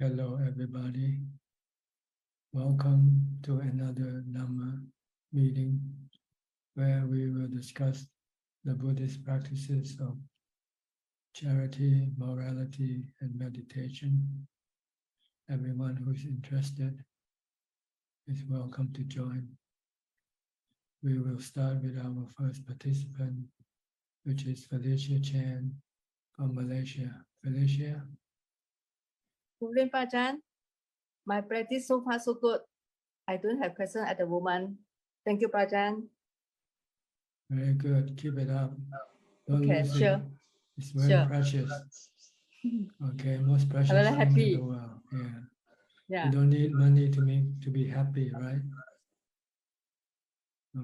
Hello, everybody. Welcome to another Dhamma meeting where we will discuss the Buddhist practices of charity, morality, and meditation. Everyone who's interested is welcome to join. We will start with our first participant, which is Felicia Chan from Malaysia. Felicia? My practice so far so good. I don't have question at the moment. Thank you, Prajan. Very good. Keep it up. Don't Okay, lose sure. it. It's very Sure. precious. Okay, most precious very thing happy. in the world. Yeah. Yeah. You don't need money to be happy, right?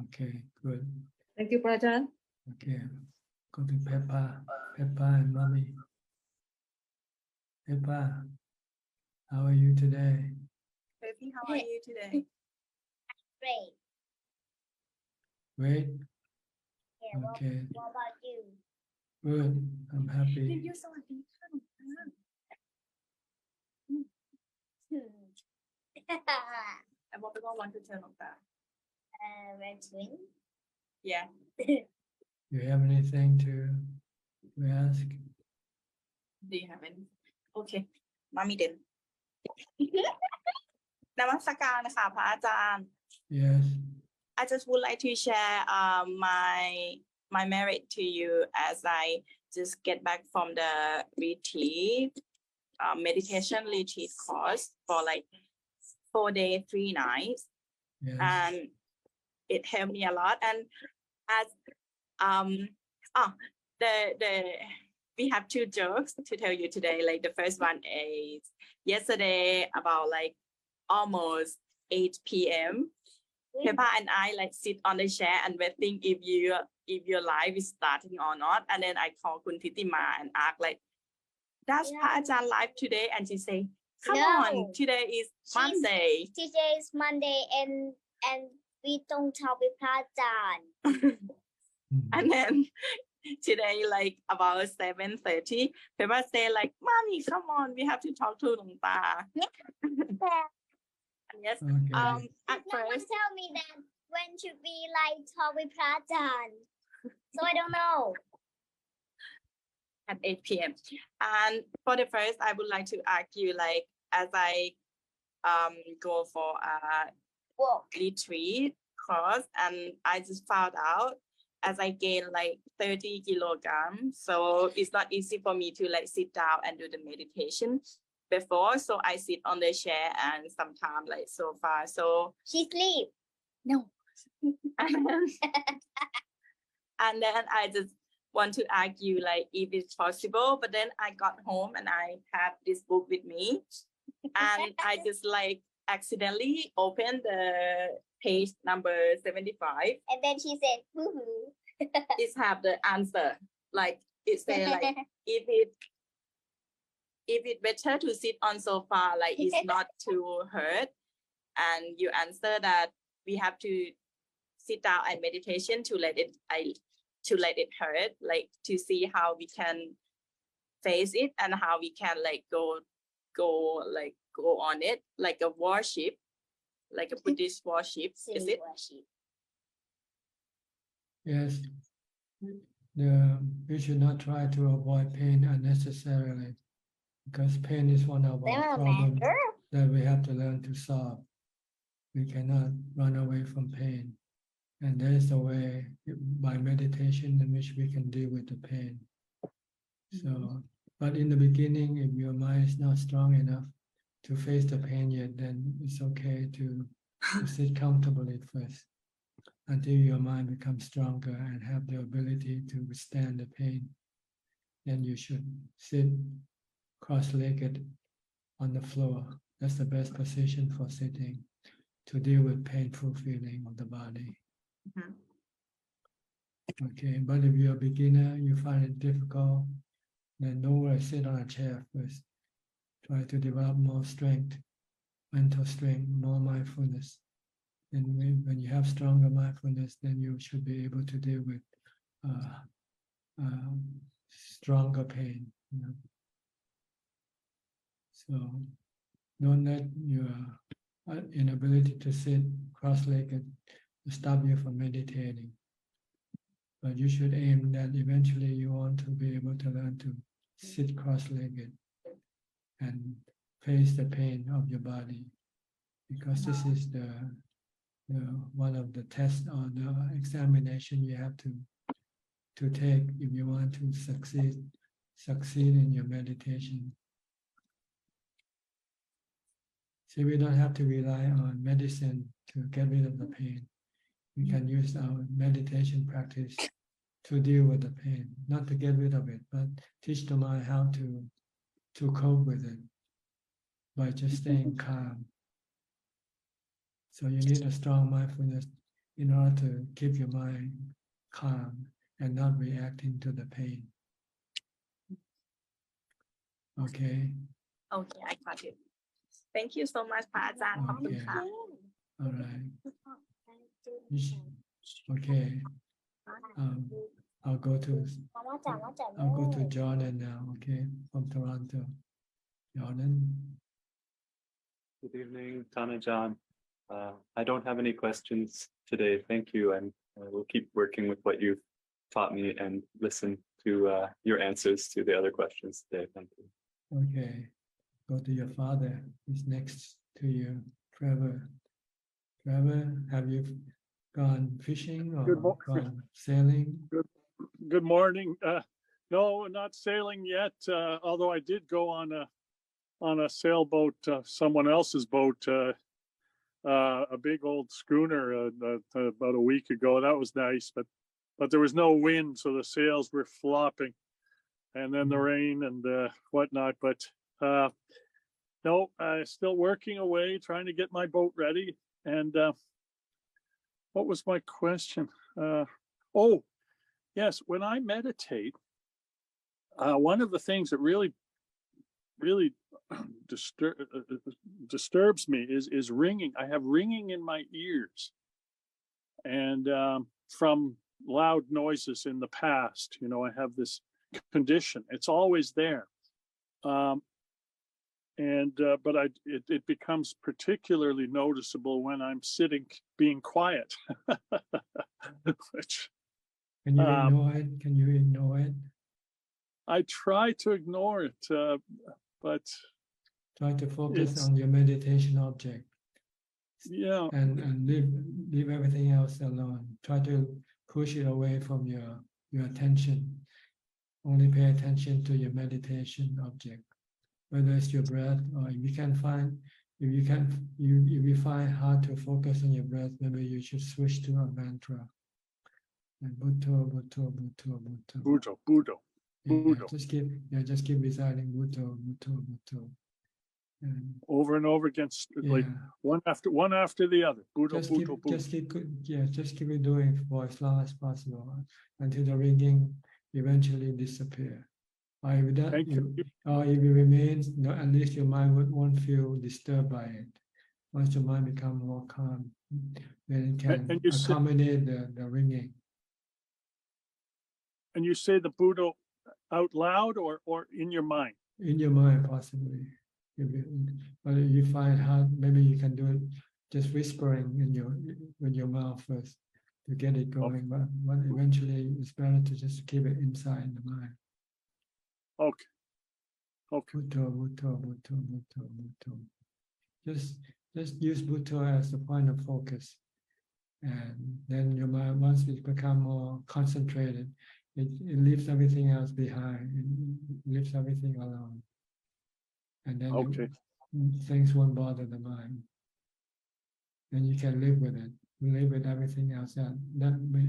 Okay, good. Thank you, Prajan. Okay. Go to Peppa and Mommy. Peppa, how are you today? Baby, how are you today? Great. Great? Yeah, Okay, what about you? good. I'm happy. รีวิวสวัสดีค่ะหนูค่ะ And what people want to tell them that? Red twin. Yeah. You have anything to ask? Do you have any? Okay. มามีเด่น นมัสการนะคะพระอาจารย์ Yes. I just would like to share my merit to you as I just get back from the retreat, meditation retreat course for like 4 days, 3 nights. Yes. And it helped me a lot. And as we have 2 jokes to tell you today. Like the first one is yesterday about like almost 8 p.m. Peppa and I like sit on the chair and waiting if your live is starting or not. And then I call Kun Titima and ask like, does Pa Ajahn live today? And she say, come on, today is Monday. Today is Monday and we don't talk with Prajan. And then today, like about 7:30, Peppa say like, Mommy, come on, we have to talk to Lung Ta. Yes. Okay. At No one first, tell me that when should we like talk with Prajan. So I don't know. at 8 p.m. And for the first, I would like to ask you, like, as I go for a Whoa. retreat course, and I just found out as I gain like 30 kilograms, so it's not easy for me to like sit down and do the meditation before. So I sit on the chair and sometimes like sofa. So She sleep. no. And then I just want to ask you like if it's possible, but then I got home and I have this book with me and I just like accidentally opened the page number 75. And then she said, hoo-hoo. It have the answer, like it say like if it better to sit on sofa, like it's not too hurt, and you answer that we have to sit down and meditation to let it hurt, like to see how we can face it and how we can like go on it like a worship, like a Buddhist worship. Is it? Yes. We should not try to avoid pain unnecessarily because pain is one of our problems that we have to learn to solve. We cannot run away from pain. And there is a way by meditation in which we can deal with the pain. So, but in the beginning, if your mind is not strong enough to face the pain yet, then it's okay to sit comfortably first until your mind becomes stronger and have the ability to withstand the pain. Then you should sit cross-legged on the floor. That's the best position for sitting to deal with painful feeling of the body. Mhm. Okay, but if you're a beginner, you find it difficult, then don't worry, sit on a chair first. Try to develop more strength, mental strength, more mindfulness. And when you have stronger mindfulness, then you should be able to deal with stronger pain. You know? So Don't let your inability to sit cross-legged stop you from meditating. But you should aim that eventually you want to be able to learn to sit cross-legged and face the pain of your body, because this is the one of the tests or the examination you have to take if you want to succeed in your meditation. See, we don't have to rely on medicine to get rid of the pain. We can use our meditation practice to deal with the pain, not to get rid of it, but teach the mind how to cope with it by just staying calm. So you need a strong mindfulness in order to keep your mind calm and not reacting to the pain. Okay. Okay, I got it. Thank you so much พระอาจารย์ขอบคุณค่ะ All right. Okay. I'll go to Jordan now. Okay, from Toronto. Jordan. Good evening, Tan Ajahn. I don't have any questions today. Thank you, and we'll keep working with what you've taught me and listen to your answers to the other questions today. Thank you. Okay, go to your father. He's next to you, Trevor. Trevor, have you gone fishing or gone sailing? Good morning. No, not sailing yet. Although I did go on a sailboat, someone else's boat, a big old schooner about a week ago. That was nice, but there was no wind, so the sails were flopping, and then the rain and whatnot. But no, still working away, trying to get my boat ready. And what was my question? Oh, yes, when I meditate, one of the things that really disturbs me is ringing. I have ringing in my ears, and from loud noises in the past. You know, I have this condition. It's always there, but it becomes particularly noticeable when I'm sitting, being quiet. Which, Can you ignore it? Can you ignore it? I try to ignore it, but try to focus on your meditation object. Yeah. And leave everything else alone. Try to push it away from your attention. Only pay attention to your meditation object, whether it's your breath, or if you find hard to focus on your breath, maybe you should switch to a mantra. And Bhutto, Bhutto, Bhutto, Bhutto. Bhutto, Bhutto. Yeah, just keep reciting Bhutto, Bhutto, Bhutto. And over and over again, like one after the other. Bhutto, Bhutto, Bhutto. Just keep it doing for as long as possible until the ringing eventually disappear. Or if it remains, at least your mind won't feel disturbed by it. Once your mind becomes more calm, then it can accommodate the ringing. And you say the Bhutto out loud or in your mind? In your mind, possibly. But if you find hard, maybe you can do it just whispering with your mouth first to get it going. But eventually, it's better to just keep it inside the mind. Okay. Bhutto, Bhutto, Bhutto, Bhutto, Bhutto. Just use Bhutto as the point of focus, and then your mind, once it becomes more concentrated, it leaves everything else behind. It leaves everything alone. And then things won't bother the mind. Then you can live with it. Live with everything else that may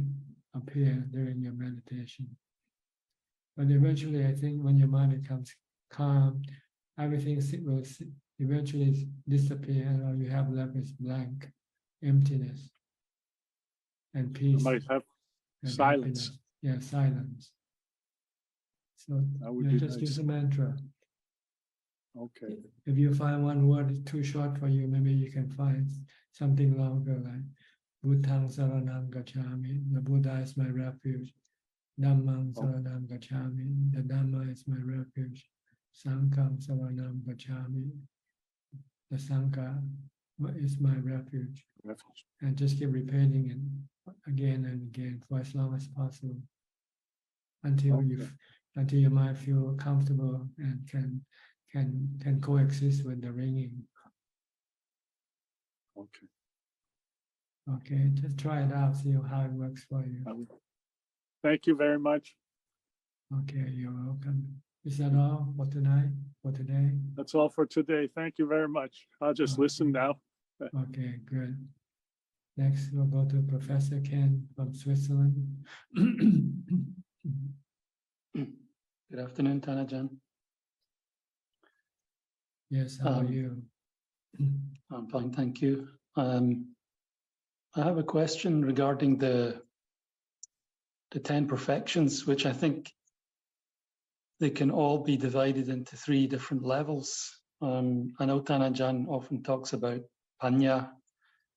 appear during your meditation. But eventually, I think when your mind becomes calm, everything will eventually disappear, and all you have left is blank, emptiness, and peace. I might have and silence. Happiness. Yeah, silence. So just use a mantra. Okay. If you find one word is too short for you, maybe you can find something longer, like Buddhang Saranam Gacchami. The Buddha is my refuge. Dhammang Saranam Gacchami. The Dhamma is my refuge. Sangham Saranam Gacchami. the Sangha is my refuge. And just keep repeating it again and again for as long as possible until until your mind feel comfortable and can coexist with the ringing. Okay. Okay, just try it out, see how it works for you. Thank you very much. Okay, you're welcome. Is that all for tonight, for today? That's all for today. Thank you very much. I'll just listen now. Okay, good. Next, we'll go to Professor Ken from Switzerland. Good afternoon, Tanajan. Yes, how are you? I'm fine, thank you. I have a question regarding the 10 perfections, which I think they can all be divided into 3 different levels. I know Tanajan often talks about Panya,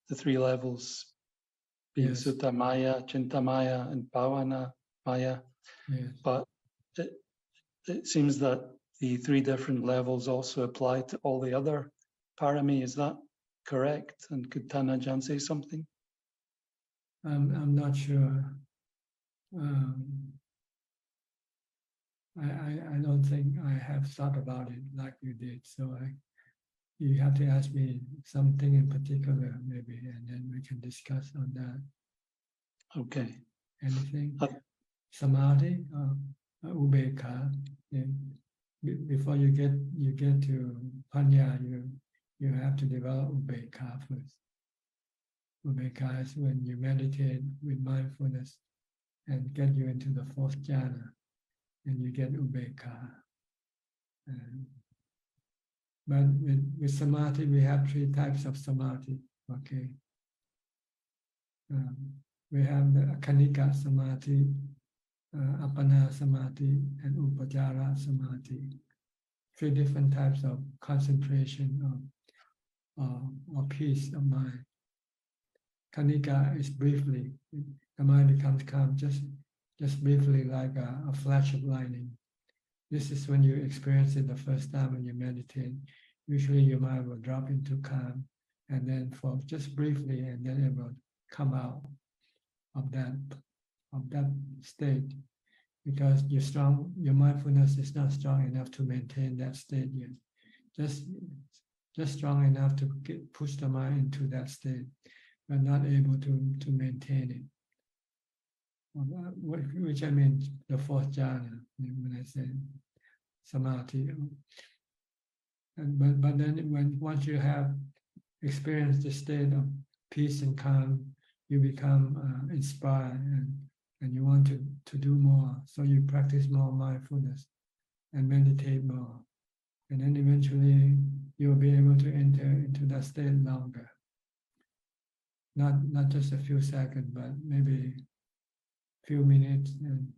the 3 levels, being Yes. Sutta Maya, Chinta Maya, and Bhavana Maya. Yes. But it seems that the 3 different levels also apply to all the other parami. Is that correct? And could Tanajan say something? I'm not sure. I don't think I have thought about it like you did. So you have to ask me something in particular, maybe, and then we can discuss on that. Okay. Anything? Samadhi, ubeka. Before you get to panya, you have to develop ubeka first. Ubeka is when you meditate with mindfulness and get you into the 4th jhana, and you get ubeka. But with samadhi, we have 3 types of samadhi. Okay. We have the kanika samadhi, appana samadhi, and upajara samadhi. 3 different types of concentration or peace of mind. Kanika is briefly, the mind becomes calm just briefly, like a flash of lightning. This is when you experience it the first time when you meditate. Usually your mind will drop into calm, and then for just briefly, and then it will come out of that state, because your mindfulness is not strong enough to maintain that state yet. Just strong enough to push the mind into that state, but not able to maintain it. Which I mean the 4th jhana when I say samadhi. But then once you have experienced the state of peace and calm, you become inspired and you want to do more. So you practice more mindfulness and meditate more. And then eventually you'll be able to enter into that state longer. Not just a few seconds, but maybe few minutes and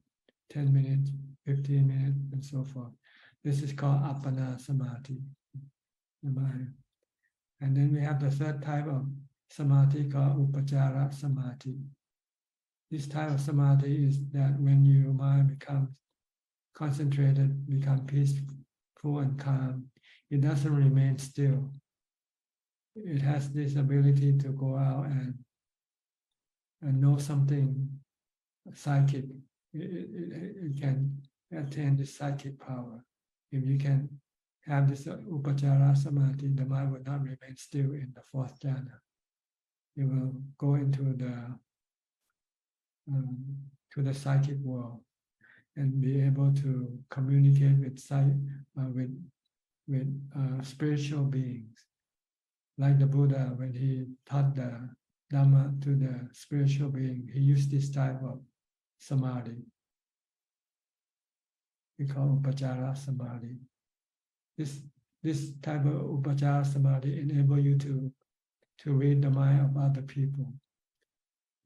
10 minutes, 15 minutes, and so forth. This is called appana samadhi. And then we have the 3rd type of samadhi called upajara samadhi. This type of samadhi is that when your mind becomes concentrated, becomes peaceful and calm, it doesn't remain still. It has this ability to go out and know something psychic. It can attain this psychic power. If you can have this upajara samadhi, the mind will not remain still in the 4th jhana. It will go into the psychic world and be able to communicate with spiritual beings. Like the Buddha, when he taught the Dhamma to the spiritual being, he used this type of samadhi. We call upajara samadhi. This type of upajara samadhi enable you to read the mind of other people.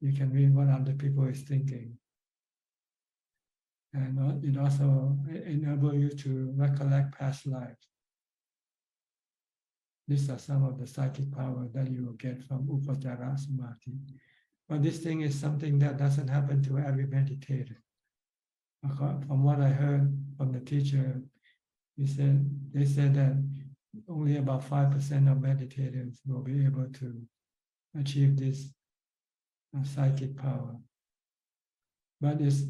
You can read what other people is thinking. And it also enables you to recollect past lives. These are some of the psychic power that you will get from upajara samadhi. But this thing is something that doesn't happen to every meditator. From what I heard from the teacher, they said that only about 5% of meditators will be able to achieve this psychic power. But this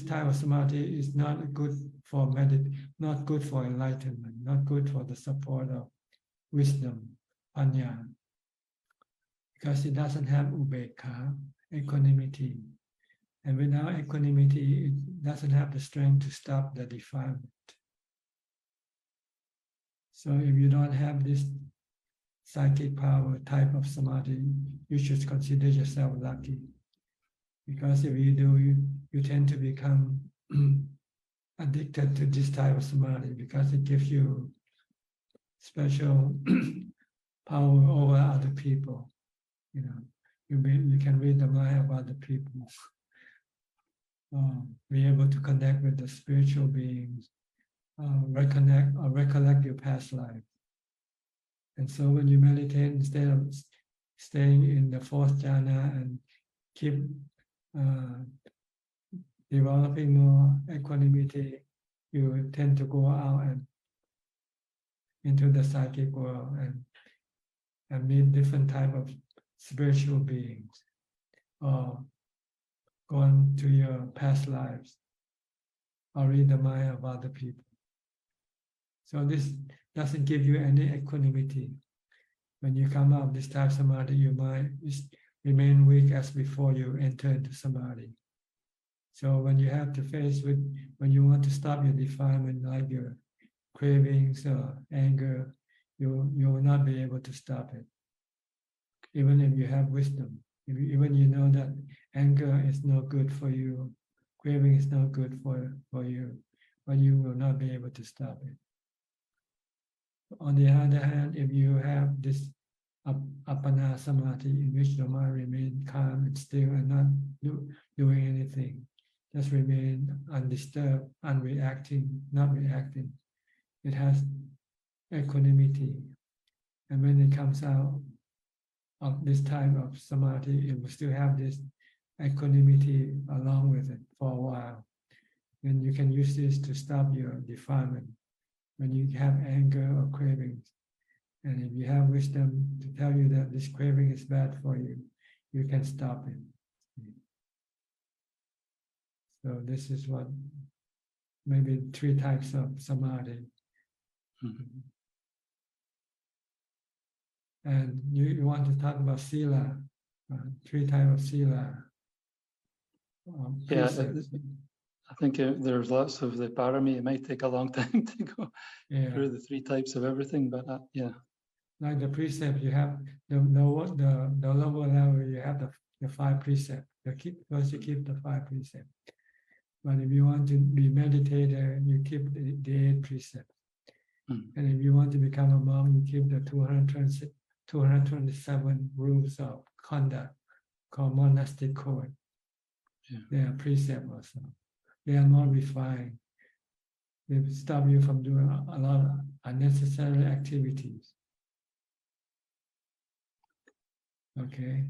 type of samadhi is not good for not good for enlightenment, not good for the support of wisdom, panya, because it doesn't have ubekha, equanimity. And without equanimity, it doesn't have the strength to stop the defilement. So if you don't have this psychic power type of samadhi, you should consider yourself lucky. Because if you do, you tend to become addicted to this type of samadhi because it gives you special power over other people. You know, you can read the mind of other people, be able to connect with the spiritual beings, recollect your past life. And so when you meditate, instead of staying in the fourth jhana and keep developing more equanimity, you tend to go out and into the psychic world and meet different type of spiritual beings, or go on to your past lives, or read the mind of other people. So this doesn't give you any equanimity. When you come out of this type of samadhi, your mind remain weak as before you enter into samadhi. So when you have to face with, when you want to stop your defilement, like your cravings or anger, you will not be able to stop it. Even if you have wisdom, even you know that anger is not good for you, craving is not good for you, but you will not be able to stop it. On the other hand, if you have this appana samadhi, in which the mind remains calm and still and not doing anything, just remain undisturbed, unreacting, not reacting, it has equanimity. And when it comes out of this type of samadhi, it will still have this equanimity along with it for a while. And you can use this to stop your defilement when you have anger or cravings. And if you have wisdom to tell you that this craving is bad for you, you can stop it. So this is what maybe 3 types of samadhi. Mm-hmm. And you want to talk about sila, 3 types of sila. Yeah, I think there's lots of the parami. It might take a long time to go through the 3 types of everything, but yeah. Like the precept, you have the lower level, you have the 5 precepts. First you keep the 5 precepts. But if you want to be meditator, you keep the 8 precepts. And if you want to become a monk, you keep the 227 rules of conduct called monastic code. Yeah. They are precepts also. They are more refined. They stop you from doing a lot of unnecessary activities. Okay.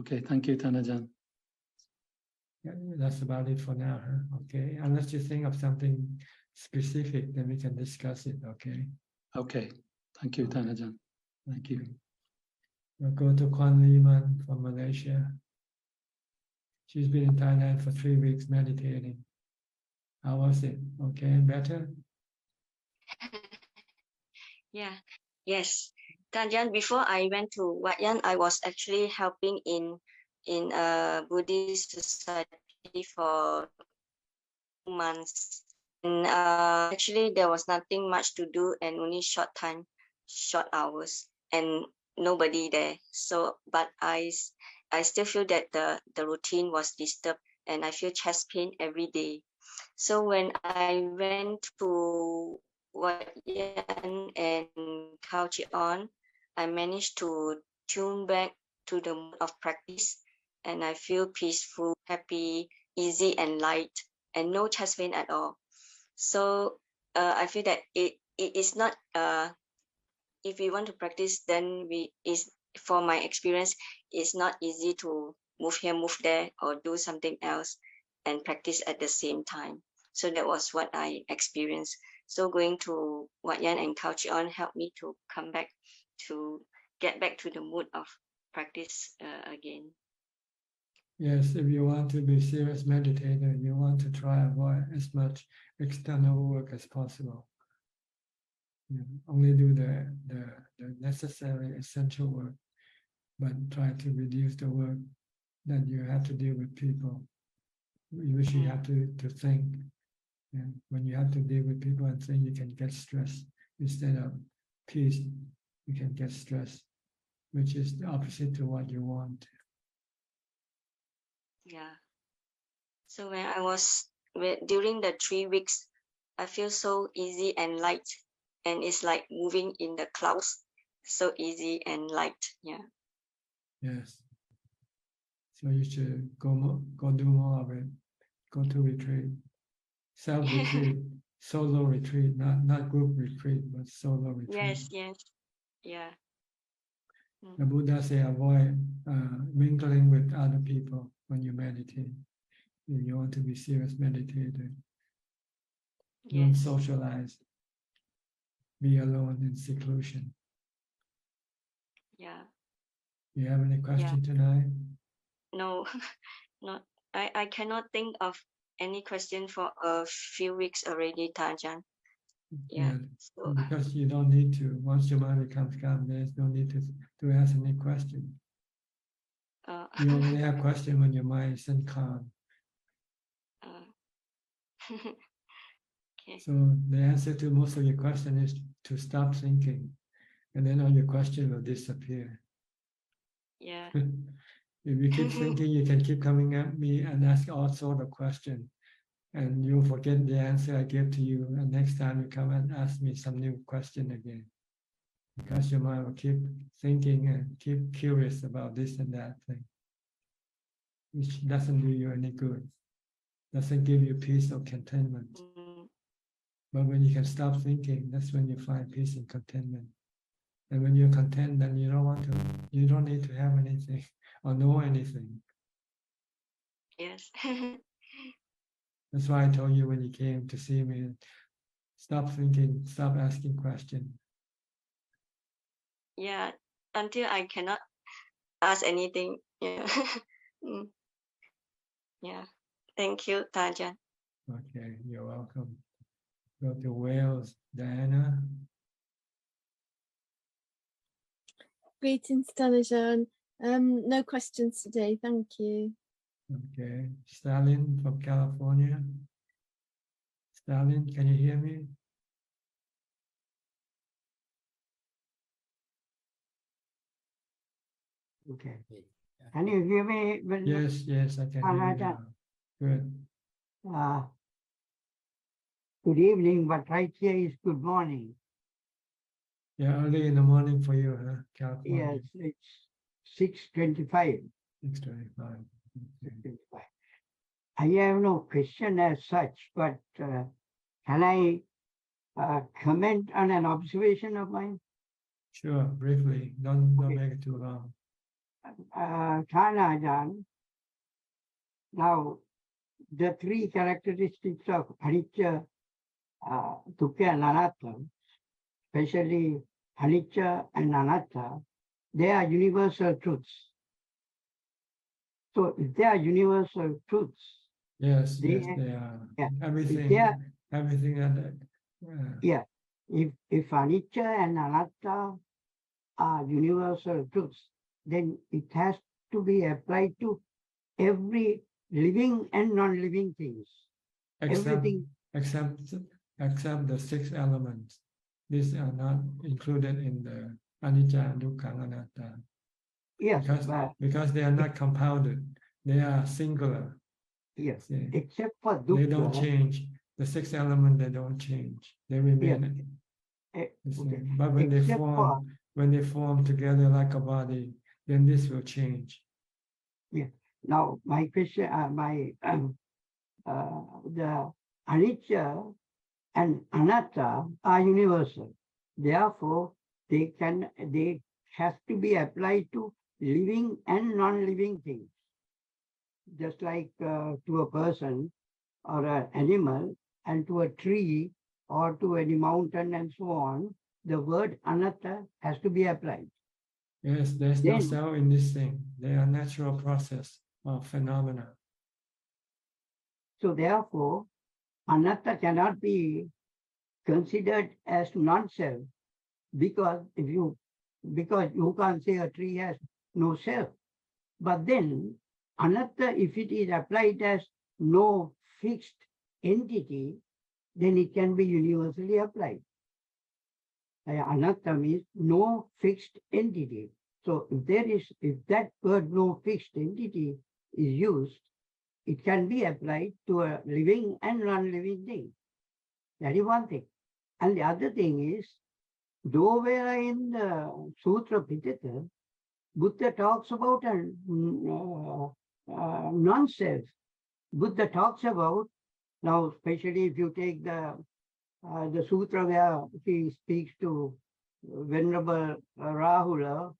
Okay, thank you, Tanajan. Yeah, that's about it for now. Huh? Okay, unless you think of something specific, then we can discuss it. Okay. Okay, thank you, Tanajan. Thank you. We'll go to Kwan Liman from Malaysia. She's been in Thailand for 3 weeks meditating. How was it? Okay, better? Yeah, yes. Tanjan, before I went to Wat Yan, I was actually helping in a Buddhist society for 2 months. And actually there was nothing much to do and only short hours and nobody there. So, but I still feel that the routine was disturbed and I feel chest pain every day. So when I went to Wat Yan and Khao On, I managed to tune back to the mode of practice and I feel peaceful, happy, easy and light and no chest pain at all. So I feel that it is not, if we want to practice, then for my experience, it's not easy to move here, move there, or do something else and practice at the same time. So that was what I experienced. So going to Wat Yan and Culture On helped me to come back to get back to the mood of practice again. Yes, if you want to be serious meditator, you want to try avoid as much external work as possible. You only do the necessary essential work, but try to reduce the work that you have to deal with people, which you have to think. And when you have to deal with people and think, you can get stressed. Instead of peace, you can get stressed, which is the opposite to what you want. Yeah. So when I was during the 3 weeks, I feel so easy and light, and it's like moving in the clouds, so easy and light. Yeah. Yes. So you should go do more of it. Go to retreat, self-retreat, solo retreat, not group retreat, but solo retreat. Yes. Yeah. The Buddha say avoid mingling with other people when you meditate. If you want to be serious meditator, don't Yes. socialize. Be alone in seclusion. Yeah. You have any question tonight? No, not. I cannot think of any question for a few weeks already, Tajan. Yeah. So Because you don't need to. Once your mind becomes calm, there's no need to ask any question. You only have question when your mind isn't calm. okay. So the answer to most of your question is to stop thinking, and then all your question will disappear. Yeah. If you keep thinking, you can keep coming at me and ask all sort of questions, and you'll forget the answer I gave to you. And next time you come and ask me some new question again, because your mind will keep thinking and keep curious about this and that thing, which doesn't do you any good, doesn't give you peace or contentment. But when you can stop thinking, that's when you find peace and contentment. And when you're content, then you don't need to have anything or know anything. Yes. That's why I told you when you came to see me, stop thinking, stop asking questions. Yeah. Until I cannot ask anything. Yeah. Yeah. Thank you, Tajan. Okay, you're welcome. Go to Wales, Diana. Greetings, Ajahn. No questions today, thank you. Okay, Stalin from California. Stalin, can you hear me? Okay. Can you hear me? Yes, I can hear you now. Good. Good evening, but right here is good morning. Yeah, early in the morning for you, huh? California. Yes, it's 6:25. 6:25. Okay. I have no question as such, but can I comment on an observation of mine? Sure, briefly. Don't make it too long. Ajahn, now the 3 characteristics of anicca, dukkha, and anatta, especially anicca and anatta, they are universal truths. So if they are universal truths, Yes, they are. Yeah. Everything that. Yeah. If anicca and anatta are universal truths, then it has to be applied to every living and non-living things. Everything. Except the 6 elements. These are not included in the anicca, dukkha, anatta. Yes, because they are not compounded. They are singular. Yes, See? except for dukkha. They don't change. The 6 elements, they don't change. They remain. Okay. But when they form together like a body, then this will change. Yeah. Now my question, the anicca and anatta are universal. Therefore, they have to be applied to living and non-living things. Just like to a person or an animal and to a tree or to any mountain and so on, the word anatta has to be applied. Yes, there's no Then- self in this thing. They are natural process of phenomena. So therefore, anatta cannot be considered as non-self because you can't say a tree has no self. But then anatta, if it is applied as no fixed entity, then it can be universally applied. Anatta means no fixed entity. So if that word no fixed entity is used, it can be applied to a living and non-living thing. That is one thing. And the other thing is, though we are in the Sutra Pitaka, Buddha talks about a non-self. Buddha talks about, now especially if you take the sutra where he speaks to Venerable Rahula,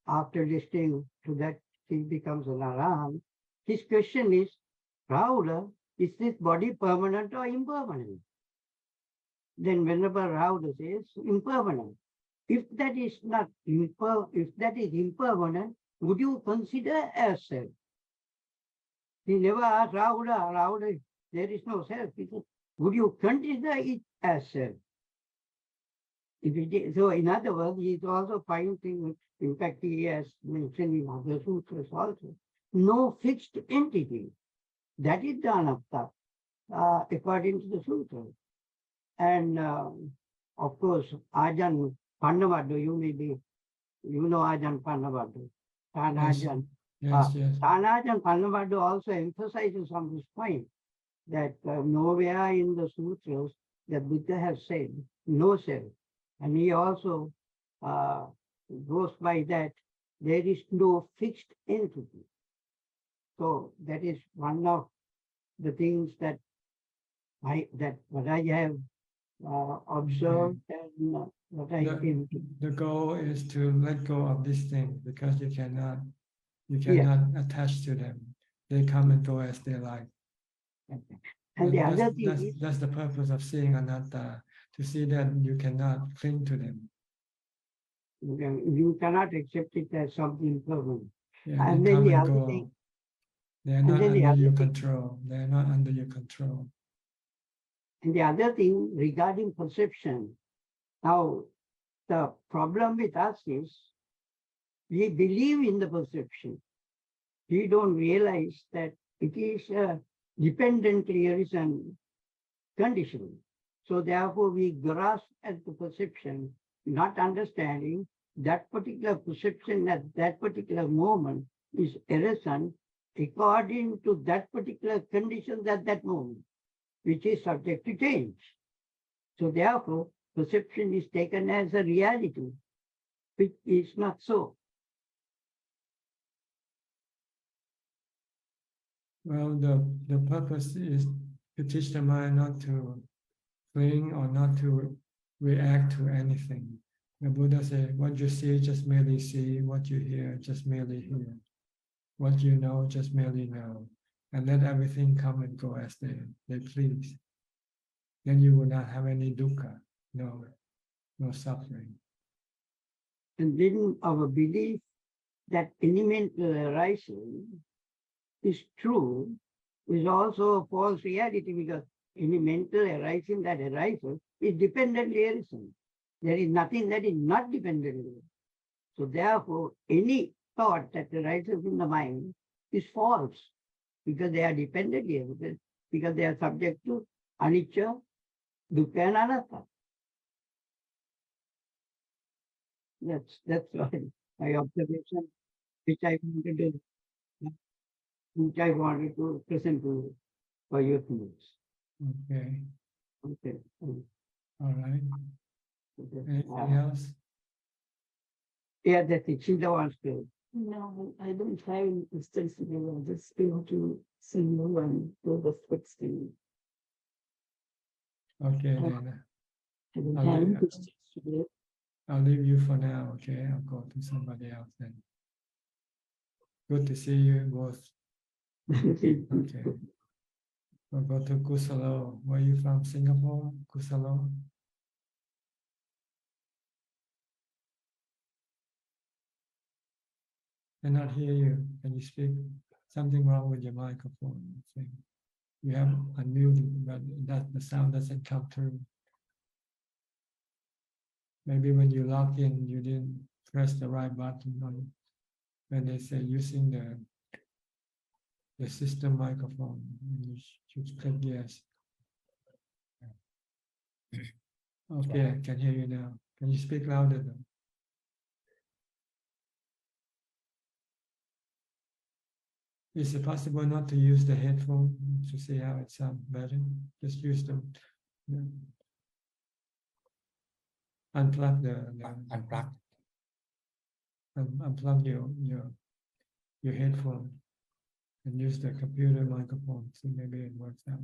after listening to that he becomes an Arahant. His question is, Rahula, is this body permanent or impermanent? Then Venerable Rahula says, impermanent. If that is impermanent, would you consider as self? He never asked Rahula, there is no self. He said, would you consider it as self? So in other words, he is also finding, in fact, he has mentioned in other sutras also, no fixed entity. That is the anatta, according to the sutra. And of course, Ajahn Pannavaddu, you know Ajahn Pannavaddu, Ajahn. Yes, yes. Ajahn Pannavaddu also emphasizes on this point that nowhere in the sutras the Buddha has said no self. And he also goes by that there is no fixed entity. So that is one of the things that what I have observed and what I came to. The goal is to let go of this thing because you cannot attach to them. They come and go as they like. And the other thing is, that's the purpose of seeing anatta, to see that you cannot cling to them. you cannot accept it as something permanent. Yeah, And they then come the and other go. thing, They are and not then the under other your thing- control. They are not under your control. and the other thing regarding perception. Now, the problem with us is we believe in the perception. We don't realize that it is a dependent reason condition. So therefore we grasp at the perception, not understanding that particular perception at that particular moment is arisen according to that particular conditions at that moment, which is subject to change. So therefore, perception is taken as a reality, which is not so. Well, the purpose is to teach the mind not to cling or not to react to anything. The Buddha said, what you see, just merely see. What you hear, just merely hear. What you know, just merely know. And let everything come and go as they please. Then you will not have any dukkha, no suffering. And then our belief that any mental arising is true is also a false reality, because any mental arising that arises is dependently arising. There is nothing that is not dependently. So therefore, any thought that arises in the mind is false, because they are dependently arising, because they are subject to anicca, dukkha and anatta. That's my observation, which I wanted to present to you for your thoughts. Okay, Okay. all right. Anything else? Yeah, that's it. Sheila wants to. No, I don't have any questions today. I just feel to see you and do the footstool. Okay, then I don't I'll have any leave- questions today. I'll leave you for now, okay? I'll go to somebody else then. Good to see you both. Okay. Or go to Kusalo. Where are you from? Singapore? Kusalo? Cannot hear you. Can you speak? Something wrong with your microphone. I think. You have unmuted, but that the sound doesn't come through. Maybe when you log in, you didn't press the right button on when they say using the system microphone. You should click yes. Okay, I can hear you now. Can you speak louder though? Is it possible not to use the headphone to see how it sounds better? Just use them. Yeah. Unplug Unplug. Unplug your headphone and use the computer microphone. See, maybe it works out.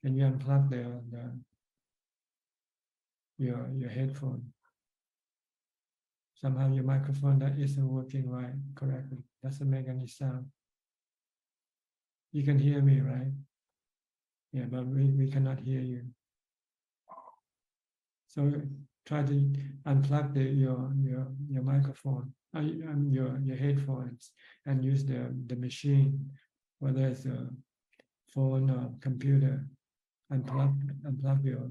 Can you unplug your headphone? Somehow your microphone that isn't working right correctly. Doesn't make any sound. You can hear me, right? Yeah, but we cannot hear you. So try to unplug your microphone, your headphones, and use the machine, whether it's a phone or computer. Unplug your.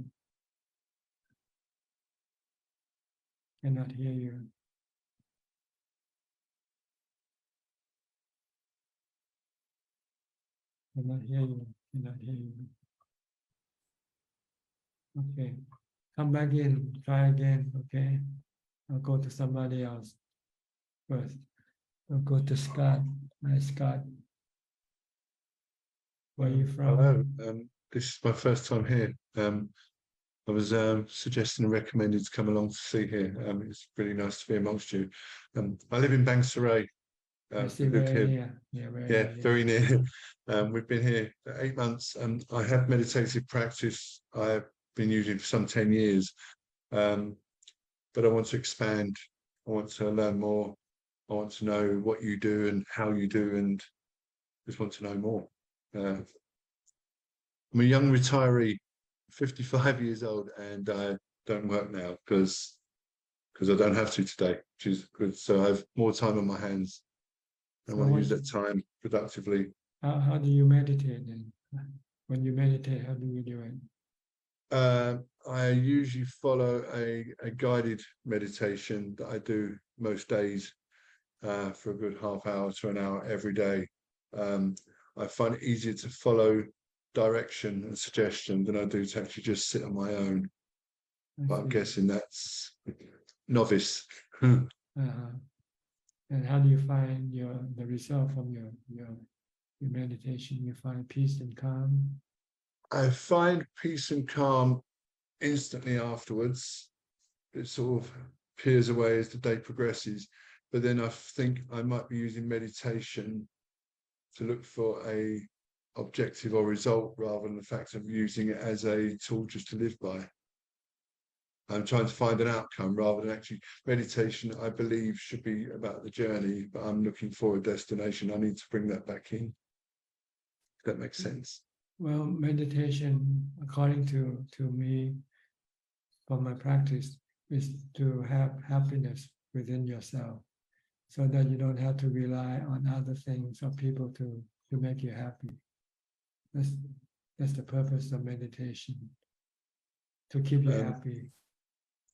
Cannot hear you. Cannot hear you. Cannot hear you. Okay. Come back in. Try again. Okay. I'll go to somebody else first. I'll go to Scott. Hi, Scott. Where are you from? Hello. This is my first time here. I was suggesting and recommended to come along to see here. It's really nice to be amongst you. I live in Bangsaray. I see, very near. Yeah, very near. We've been here for 8 months, and I have meditative practice I've been using for some 10 years. But I want to expand. I want to learn more. I want to know what you do and how you do, and just want to know more. I'm a young retiree, 55 years old, and I don't work now because I don't have to today, which is good. So I have more time on my hands. I want to use that time productively. How do you meditate then? When you meditate, how do you do it? I usually follow a guided meditation that I do most days for a good half hour to an hour every day. I find it easier to follow direction and suggestion than I do to actually just sit on my own. But I'm guessing that's novice. And how do you find the result from your meditation? You find peace and calm? I find peace and calm instantly afterwards. It sort of peers away as the day progresses. But then I think I might be using meditation to look for a objective or result rather than the fact of using it as a tool just to live by. I'm trying to find an outcome rather than actually meditation. I believe should be about the journey, but I'm looking for a destination. I need to bring that back in. If that makes sense. Well, meditation, according to me, from my practice, is to have happiness within yourself, so that you don't have to rely on other things or people to make you happy. That's the purpose of meditation, to keep you happy.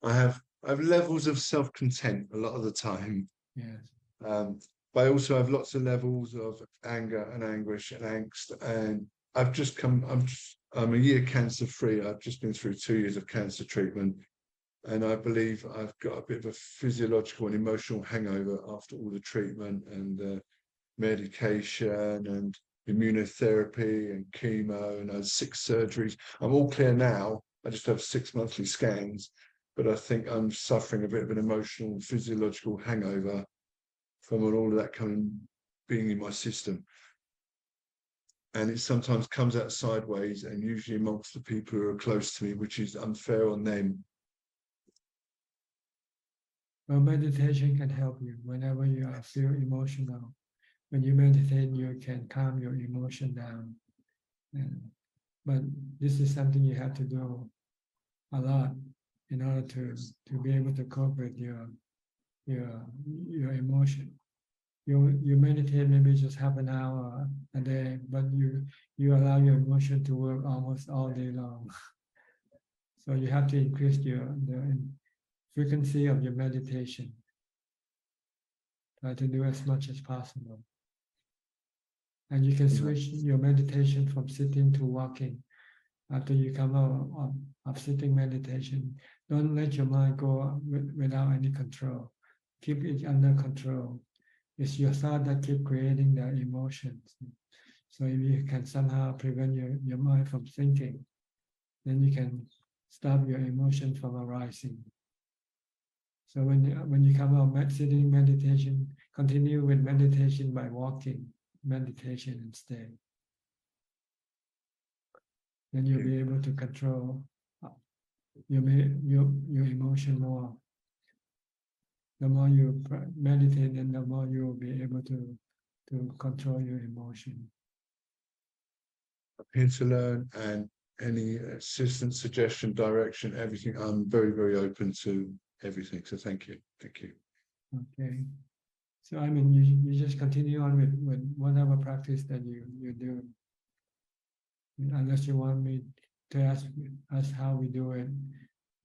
I have levels of self-content a lot of the time. Yes. But I also have lots of levels of anger and anguish and angst. And I'm a year cancer free. I've just been through 2 years of cancer treatment. And I believe I've got a bit of a physiological and emotional hangover after all the treatment and medication and immunotherapy and chemo, and I had 6 surgeries. I'm all clear now. I just have 6 monthly scans. But I think I'm suffering a bit of an emotional and physiological hangover from all of that being in my system. And it sometimes comes out sideways, and usually amongst the people who are close to me, which is unfair on them. Well, meditation can help you whenever you feel emotional, when you meditate, you can calm your emotion down. But this is something you have to do a lot in order to be able to cope with your emotion. You meditate maybe just half an hour a day, but you allow your emotion to work almost all day long. So you have to increase the frequency of your meditation. Try to do as much as possible. And you can switch your meditation from sitting to walking. After you come out of sitting meditation, don't let your mind go without any control. Keep it under control. It's your thought that keep creating the emotions. So if you can somehow prevent your mind from thinking, then you can stop your emotion from arising. So when you come out sitting meditation, continue with meditation by walking meditation instead. Then you'll be able to control your emotion more. The more you meditate, then the more you will be able to control your emotion. I'm here to learn, and any assistance, suggestion, direction, everything. I'm very, very open to everything. So thank you. Thank you. Okay. So I mean, you just continue on with whatever practice that you do. Unless you want me to ask us how we do it,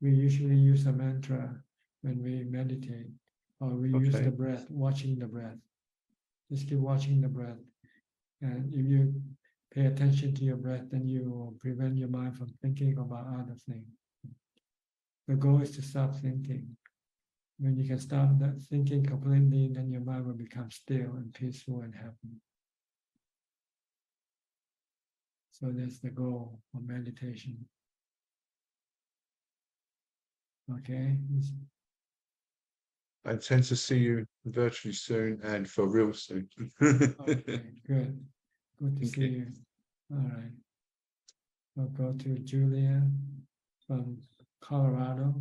we usually use a mantra when we meditate, or we use the breath, watching the breath. Just keep watching the breath. And if you pay attention to your breath, then you will prevent your mind from thinking about other things. The goal is to stop thinking. When you can stop that thinking completely, then your mind will become still and peaceful and happy. So that's the goal of meditation. Okay. I intend to see you virtually soon and for real soon. Okay, good. Good to see you. All right. We'll go to Julia from Colorado.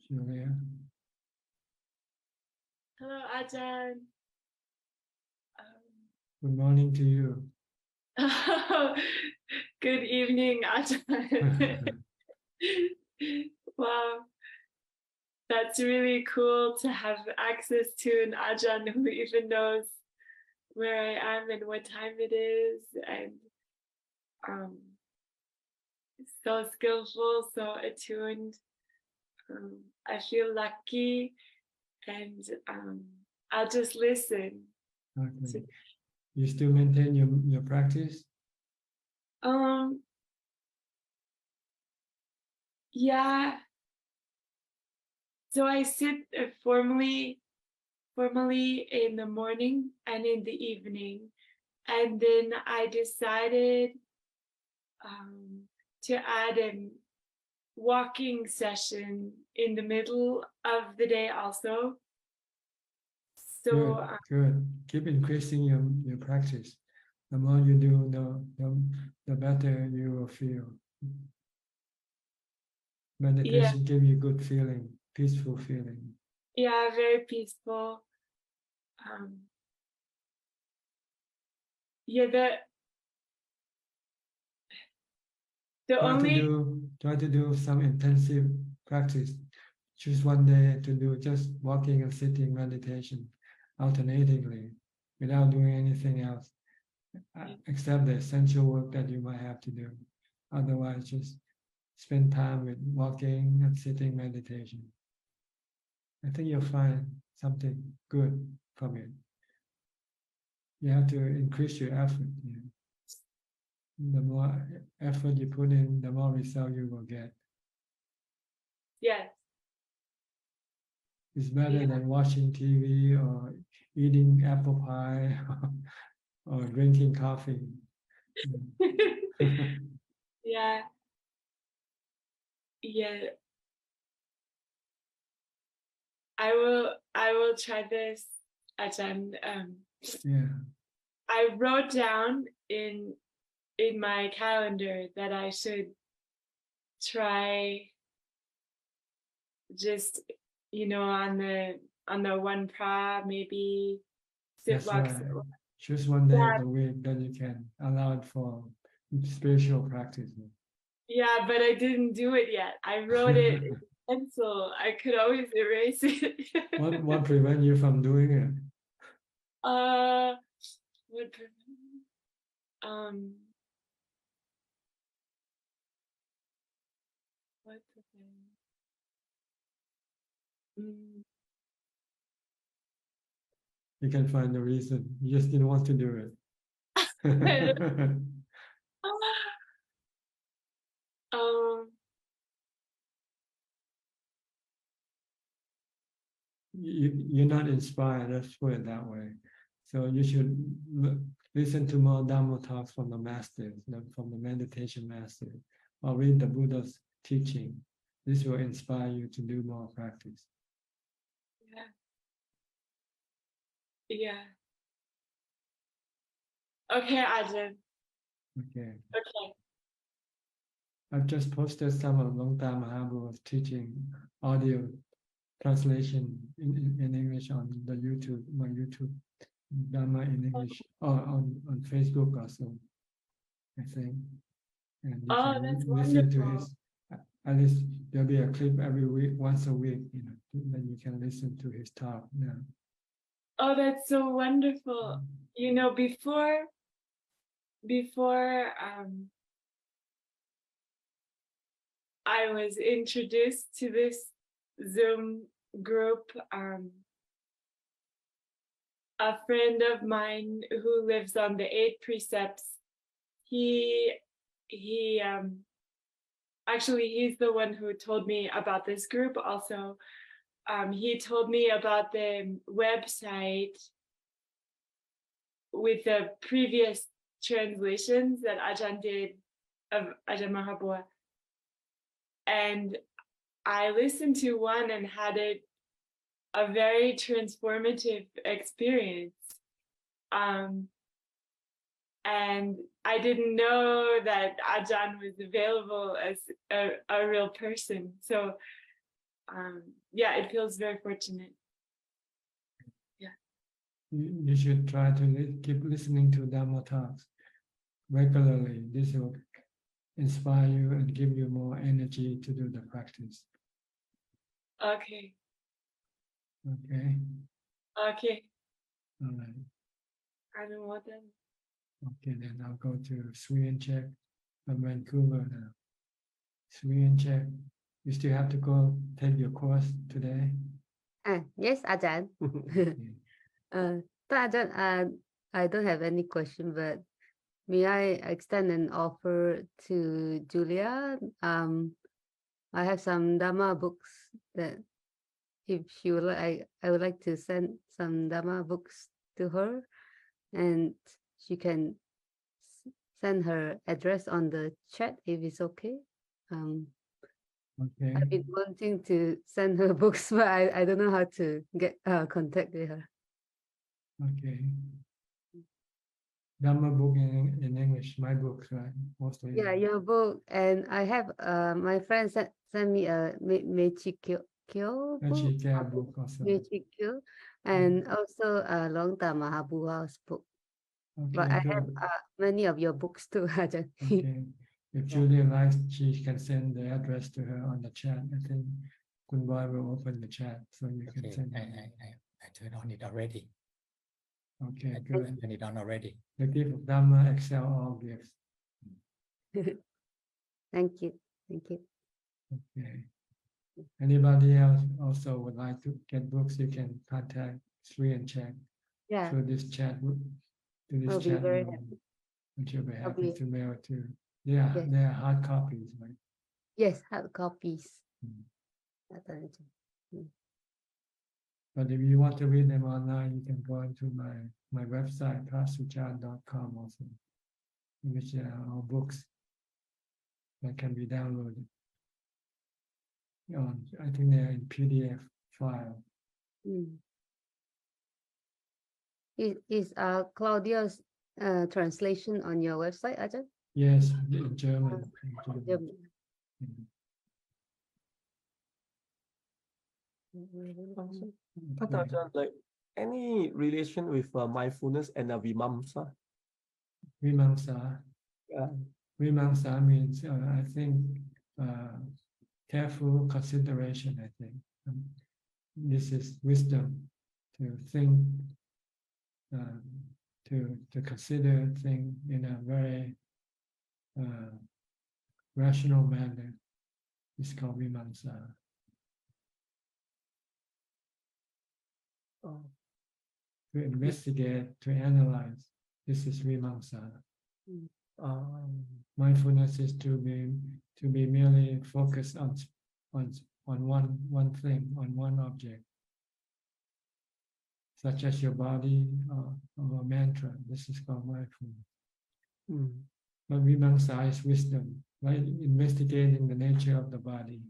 Julia. Hello, Ajahn. Good morning to you. Good evening, Ajahn. Wow, that's really cool to have access to an Ajahn who even knows where I am and what time it is, and so skillful, so attuned. I feel lucky, and I'll just listen. Okay. You still maintain your practice? Yeah. So I sit formally in the morning and in the evening, and then I decided to add a walking session in the middle of the day also. So good. Keep increasing your practice. The more you do, the better you will feel. Meditation gives you good feeling, peaceful feeling. Yeah, very peaceful. Try to do some intensive practice. Choose one day to do just walking and sitting meditation alternatingly without doing anything else except the essential work that you might have to do. Otherwise, just spend time with walking and sitting meditation. I think you'll find something good from it. You have to increase your effort. The more effort you put in, the more result you will get. Yes. It's better than watching TV or eating apple pie or drinking coffee. Yeah. I will try this, Ajahn. I wrote down in my calendar that I should try just on the one pra maybe That's walks. right. Choose one day Yeah. of the week that you can allow it for spiritual practice. Yeah, but I didn't do it yet. I wrote it in pencil. I could always erase it. What prevents you from doing it? What prevent me? What prevent? You can find the reason. You just didn't want to do it. You're not inspired, let's put it that way. So you should listen to more Dhamma talks from the masters, from the meditation masters, or read the Buddha's teaching. This will inspire you to do more practice. Yeah. Yeah. Okay, Ajahn. Okay. Okay. I've just posted some of Longta Mahabu's teaching audio translation in English on the YouTube, my YouTube Dhamma in English, or on Facebook also, I think. And you can That's listen to wonderful. his, at least there'll be a clip every week, once a week, then you can listen to his talk now. Oh, that's so wonderful. You know, before I was introduced to this Zoom group, a friend of mine who lives on the 8 precepts, actually he's the one who told me about this group also. He told me about the website with the previous translations that Ajahn did of Ajahn Mahabua. And I listened to one and had a very transformative experience. And I didn't know that Ajahn was available as a real person. So yeah, it feels very fortunate. Yeah. You should try to keep listening to Dhamma talks regularly. This will inspire you and give you more energy to do the practice. Okay. Okay. Okay. All right. I don't want them. Okay, then I'll go to Sweden Czech from Vancouver now. Sweden Czech, you still have to go take your course today? Yes, Ajahn. Ajahn, I don't have any question, but may I extend an offer to Julia? I have some Dhamma books that if she would like, I would like to send some Dhamma books to her, and she can send her address on the chat if it's okay. Okay. I've been wanting to send her books, but I don't know how to get contact with her. Okay. Dhamma book in English, my books, right? Mostly. Yeah, your book, and I have my friend sent me a Mechikyo book also. Mechikyo, and also Longta Mahabua's book. But I have many of your books too, Ajahn. Okay. If Julia likes, she can send the address to her on the chat. I think Kunwai will open the chat so you can send. I turned on it already. Okay, I good. turned it on already. The gift of Dhamma excel all gifts. Thank you. Thank you. Okay. Anybody else also would like to get books, you can contact Sri and check through this chat. I'll be very happy. Which you'll be happy to mail to. Yeah, yes. They are hard copies, right? Yes, hard copies. But if you want to read them online, you can go into my website, suchart.com also, in which there are all books that can be downloaded. I think they're in PDF file. Is Claudia's translation on your website, Ajahn? Yes, in German. Like any relation with mindfulness and vimamsa? Vimamsa. Vimamsa means, I think, careful consideration, I think. This is wisdom, to think, to consider things in a very rational manner. It's called vimamsa. To investigate, to analyze. This is vimamsa. Mindfulness is to be merely focused on one thing, on one object, such as your body or a mantra. This is called mindfulness. But vimamsa is wisdom, right? Investigating the nature of the body.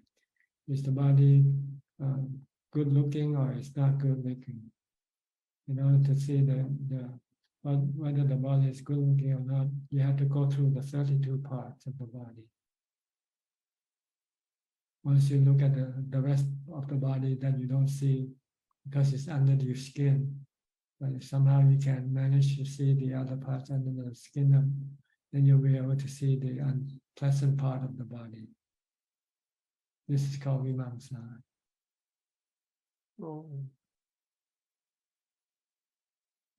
Is the body good looking or is not good looking? In order to see whether the body is good looking or not, you have to go through the 32 parts of the body. Once you look at the rest of the body that you don't see because it's under your skin, but if somehow you can manage to see the other parts under the skin, then you'll be able to see the unpleasant part of the body. This is called vimamsa.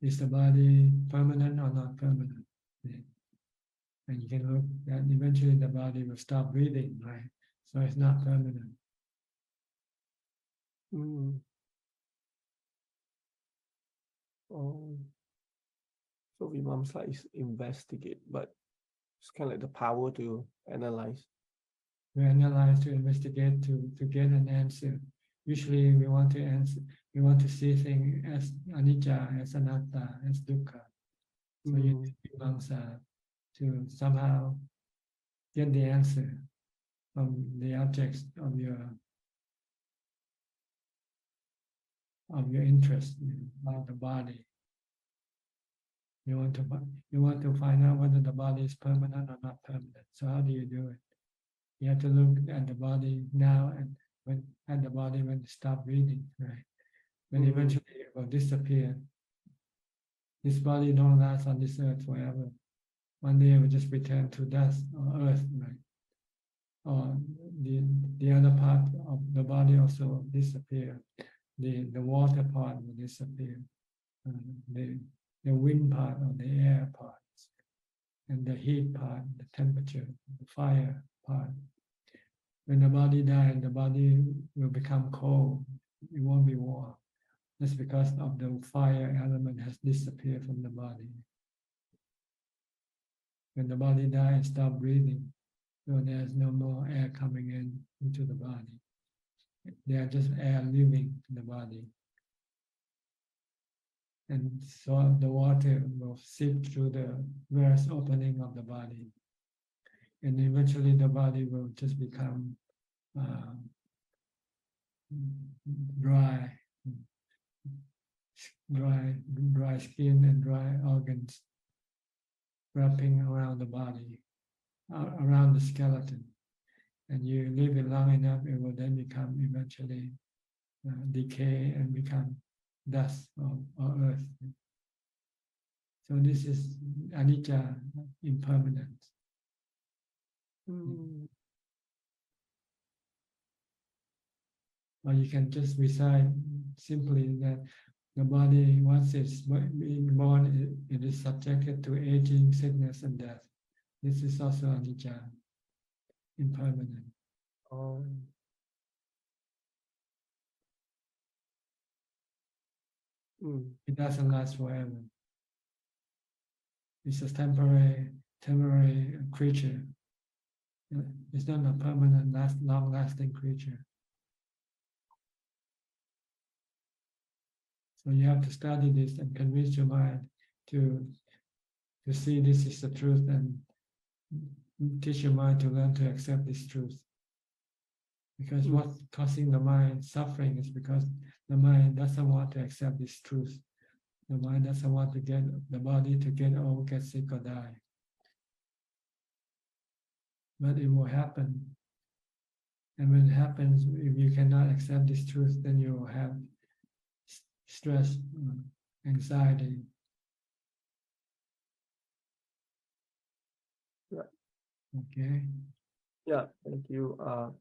Is the body permanent or not permanent? Yeah. And you can look that eventually the body will stop breathing, right? So it's not permanent. So vimamsa is investigate, but it's kind of like the power to analyze. We analyze, to investigate, to get an answer. Usually we want to answer, we want to see things as anicca, as anatta, as dukkha. So you need vimamsa to somehow get the answer from the objects of your interest, about the body. You want to find out whether the body is permanent or not permanent. So how do you do it? You have to look at the body now and when it stops breathing, right? When eventually it will disappear. This body don't last on this earth forever. One day it will just return to dust or earth, right? Or the other part of the body also will disappear. The water part will disappear. The wind part or the air parts, and the heat part, the temperature, the fire part. When the body dies, the body will become cold. It won't be warm. That's because of the fire element has disappeared from the body. When the body dies, stop breathing. So there's no more air coming into the body. They are just air living in the body. And so the water will seep through the various opening of the body. And eventually the body will just become dry skin and dry organs wrapping around the body, around the skeleton. And you leave it long enough, it will then become eventually decay and become dust or earth. So this is anicca, impermanence. Or you can just recite simply that the body, once it's being born, it is subjected to aging, sickness, and death. This is also anicca, impermanent. It doesn't last forever. It's a temporary creature. It's not a permanent, long-lasting creature. So you have to study this and convince your mind to see this is the truth and teach your mind to learn to accept this truth. Because what's causing the mind suffering is because the mind doesn't want to accept this truth. The mind doesn't want to get the body to get old, get sick, or die. But it will happen. And when it happens, if you cannot accept this truth, then you will have stress, anxiety. Yeah. Okay. Yeah, thank you.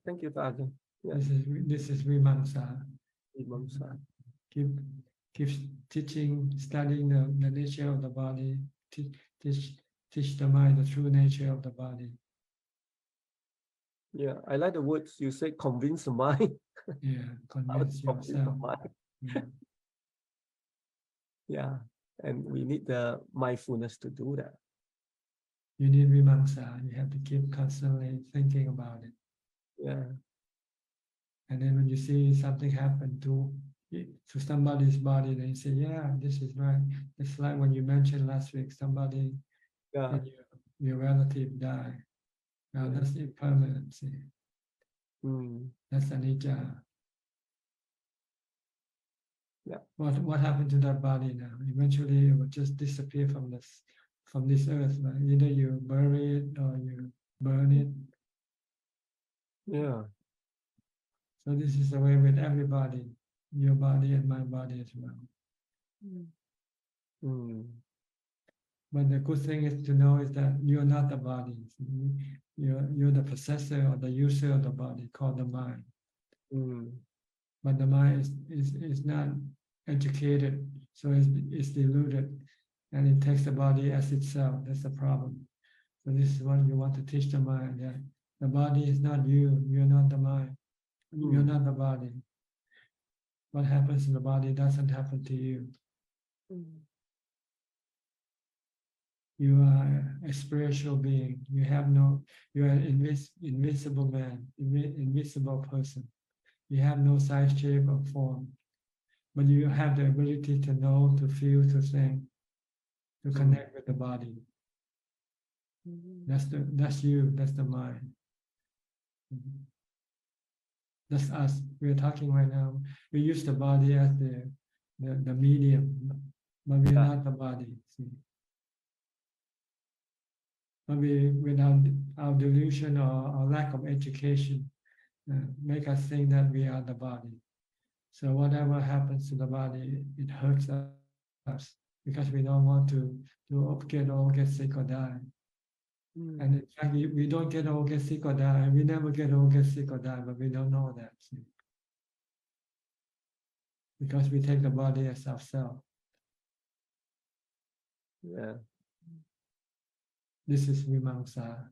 Thank you, Ajahn. Yeah. This is Vimamsa. Vimamsa. Keep teaching, studying the nature of the body, teach the mind the true nature of the body. Yeah, I like the words you say, convince the mind. Yeah, How to convince convince the yourself. mind. Yeah. Yeah, and we need the mindfulness to do that. You need Vimamsa. You have to keep constantly thinking about it. Yeah. And then when you see something happen to somebody's body, then you say, yeah, this is right. It's like when you mentioned last week, somebody, Yeah. your relative died. Now that's impermanency. That's anicca. Yeah. What happened to that body now? Eventually it will just disappear from this earth. Right? Either you bury it or you burn it. Yeah. So this is the way with everybody, your body and my body as well. But the good thing is to know is that you're not the body. You're the possessor or the user of the body called the mind. But the mind is not educated, so it's deluded, and it takes the body as itself. That's the problem. So this is what you want to teach the mind, that the body is not you. You're not the mind. You're not the body. What happens in the body doesn't happen to you. You are a spiritual being. You are an invisible man, invisible person. You have no size, shape, or form. But you have the ability to know, to feel, to think, to connect with the body. That's you, that's the mind. That's us. We're talking right now. We use the body as the medium, but we're not the body. See? But without our delusion or lack of education, make us think that we are the body. So whatever happens to the body, it hurts us because we don't want to get old, get sick, or die. And in fact, we don't get old, get sick, or die. We never get old, get sick, or die, but we don't know that. See? Because we take the body as ourselves. Yeah. This is Vimamsa.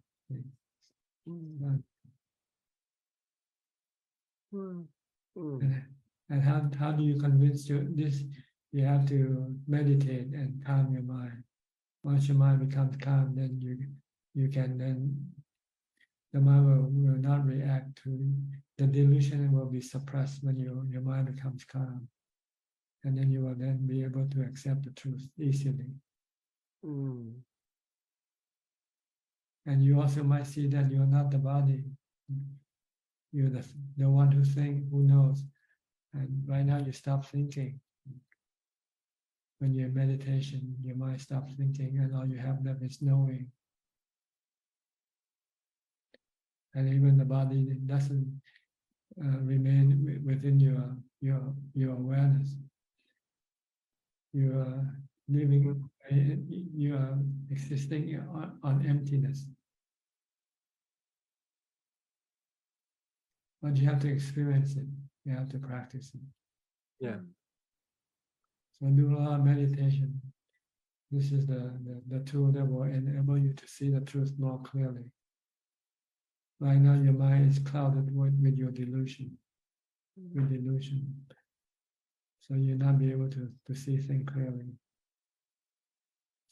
And how do you convince this? You have to meditate and calm your mind. Once your mind becomes calm, then you can then the mind will not react to the delusion will be suppressed when your mind becomes calm. And then you will then be able to accept the truth easily. And you also might see that you're not the body. You're the one who thinks, who knows. And right now you stop thinking. When you're in meditation, your mind stops thinking and all you have left is knowing. And even the body doesn't remain within your awareness. You are living, you are existing on emptiness. But you have to experience it. You have to practice it. Yeah. So do a lot of meditation. This is the tool that will enable you to see the truth more clearly. Right now, your mind is clouded with your delusion, So you'll not be able to see things clearly.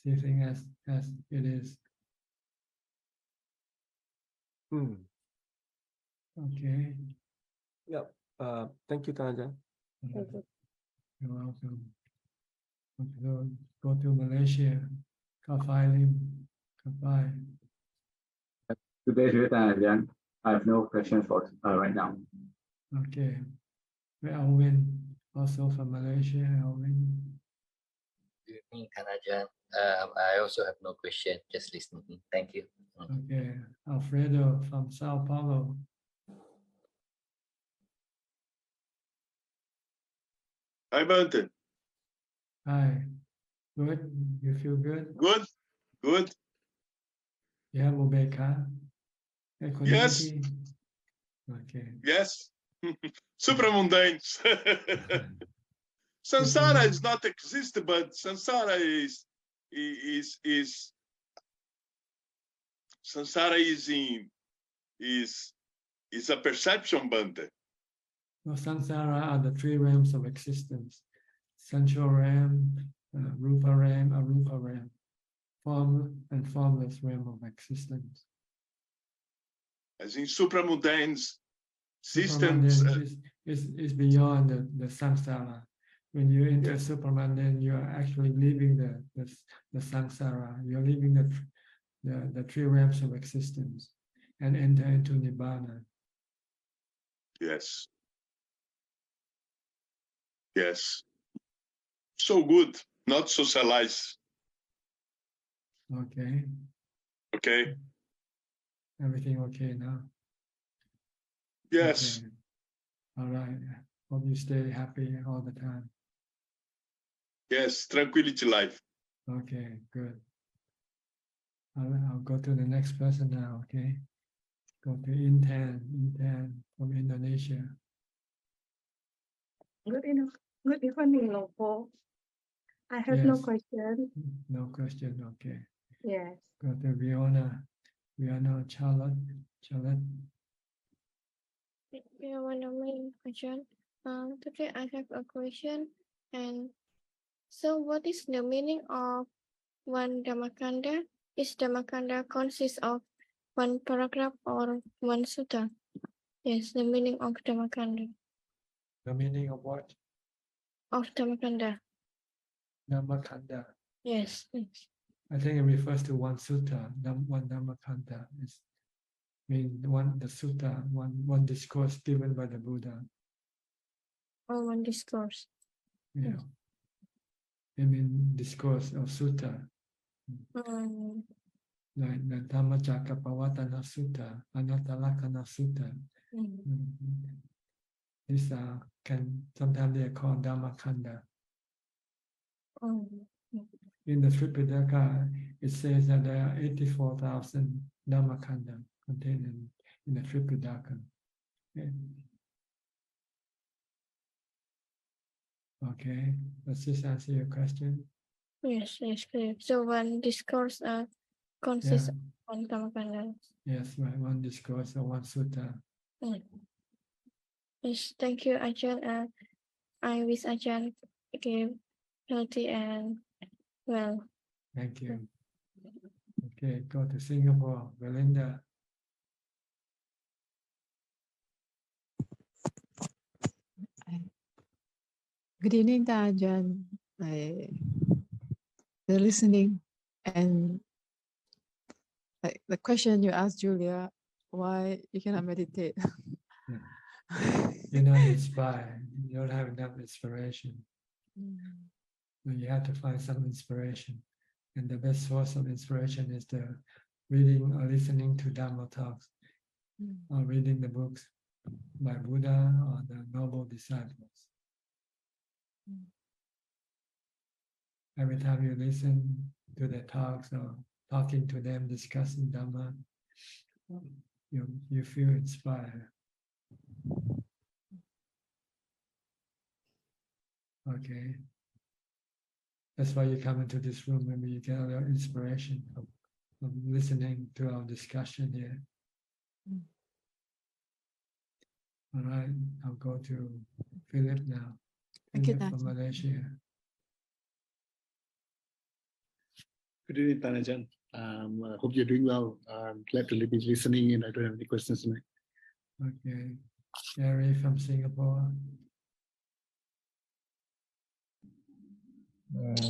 See things as it is. Okay. Yep. Thank you, Ajahn. You're welcome. Okay, go to Malaysia. Kapai. Today's Ajahn, I have no questions for right now. Okay. Alvin, also from Malaysia. Alvin. Good evening, Ajahn. I also have no question, just listening. Thank you. Okay. Alfredo from Sao Paulo. Hi, Mountain. Hi. Good. You feel good? Good, good. You have Ubeka? Yes, Equanimity? Okay. yes. Supramundane. Samsara is not exist, but samsara is samsara is a perception, Bante. Well, samsara are the three realms of existence: sensual realm, rupa realm, arupa realm, form and formless realm of existence. As in supramundane systems. Supermundane is beyond the samsara. When you enter supermundane, you are actually leaving the samsara. You're leaving the three realms of existence and enter into nibbana. Yes. Yes. So good, not socialize. Okay. Okay. Everything okay now? Yes. Okay. All right. Hope you stay happy all the time. Yes, tranquility life. Okay, good. I'll go to the next person now, okay? Go to Intan from Indonesia. Good evening, Lopo. I have no Yes. question. No question, okay. Yes. Go to Charlotte. Yeah, one of my question. Today I have a question. And so, what is the meaning of one Dhammakanda? Is Dhammakanda consists of one paragraph or one sutta? Yes, the meaning of Dhammakanda. The meaning of what? Of Dhammakanda. Dhammakanda. Yes, yes. I think it refers to one sutta, one Dhammakanda. It's the sutta, one discourse given by the Buddha. Or one discourse. Yeah. I mean discourse of sutta. Like the Dhammacakkappavattana Sutta, Anattalakkhana Sutta. These sometimes they are called Dhammakanda. In the Tripitaka, it says that there are 84,000 Dhammakanda contained in the Tripitaka. Okay, does this answer your question? Yes, yes, clear. So one discourse consists of one Dhammakanda. Yes, right. One discourse or one sutta. Yes, thank you, Ajahn. I wish Ajahn give healthy and well. Thank you. Okay, go to Singapore. Belinda. Good evening, Ajahn. The listening and like the question you asked Julia, why you cannot meditate? You're not inspired. You don't have enough inspiration. So you have to find some inspiration. And the best source of inspiration is the reading or listening to Dhamma talks or reading the books by Buddha or the noble disciples. Every time you listen to their talks or talking to them, discussing Dhamma, you feel inspired. Okay. That's why you come into this room, maybe you get a little inspiration from listening to our discussion here. All right, I'll go to Philip now. Philip from Malaysia. Good evening, Tanajan. I hope you're doing well. I'm glad to be listening and I don't have any questions tonight. Okay. Gary from Singapore.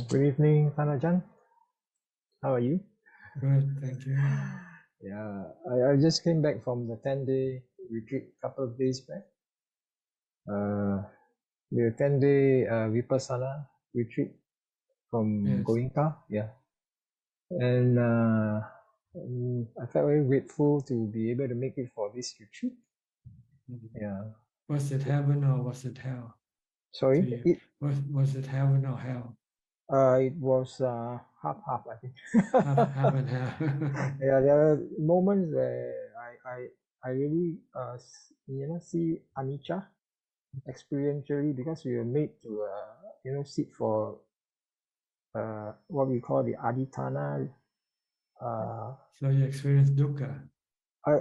Good evening, Tanajan. How are you? Good, thank you. Yeah, I just came back from the 10-day retreat a couple of days back. The 10-day Vipassana retreat from Goenka, yeah. And I felt very grateful to be able to make it for this retreat. Yeah. Was it heaven or was it hell? Sorry? Was it heaven or hell? It was half, I think. Half and half. Yeah, there are moments where I really see anicca experientially, because we were made to sit for what we call the aditana. So you experience dukkha.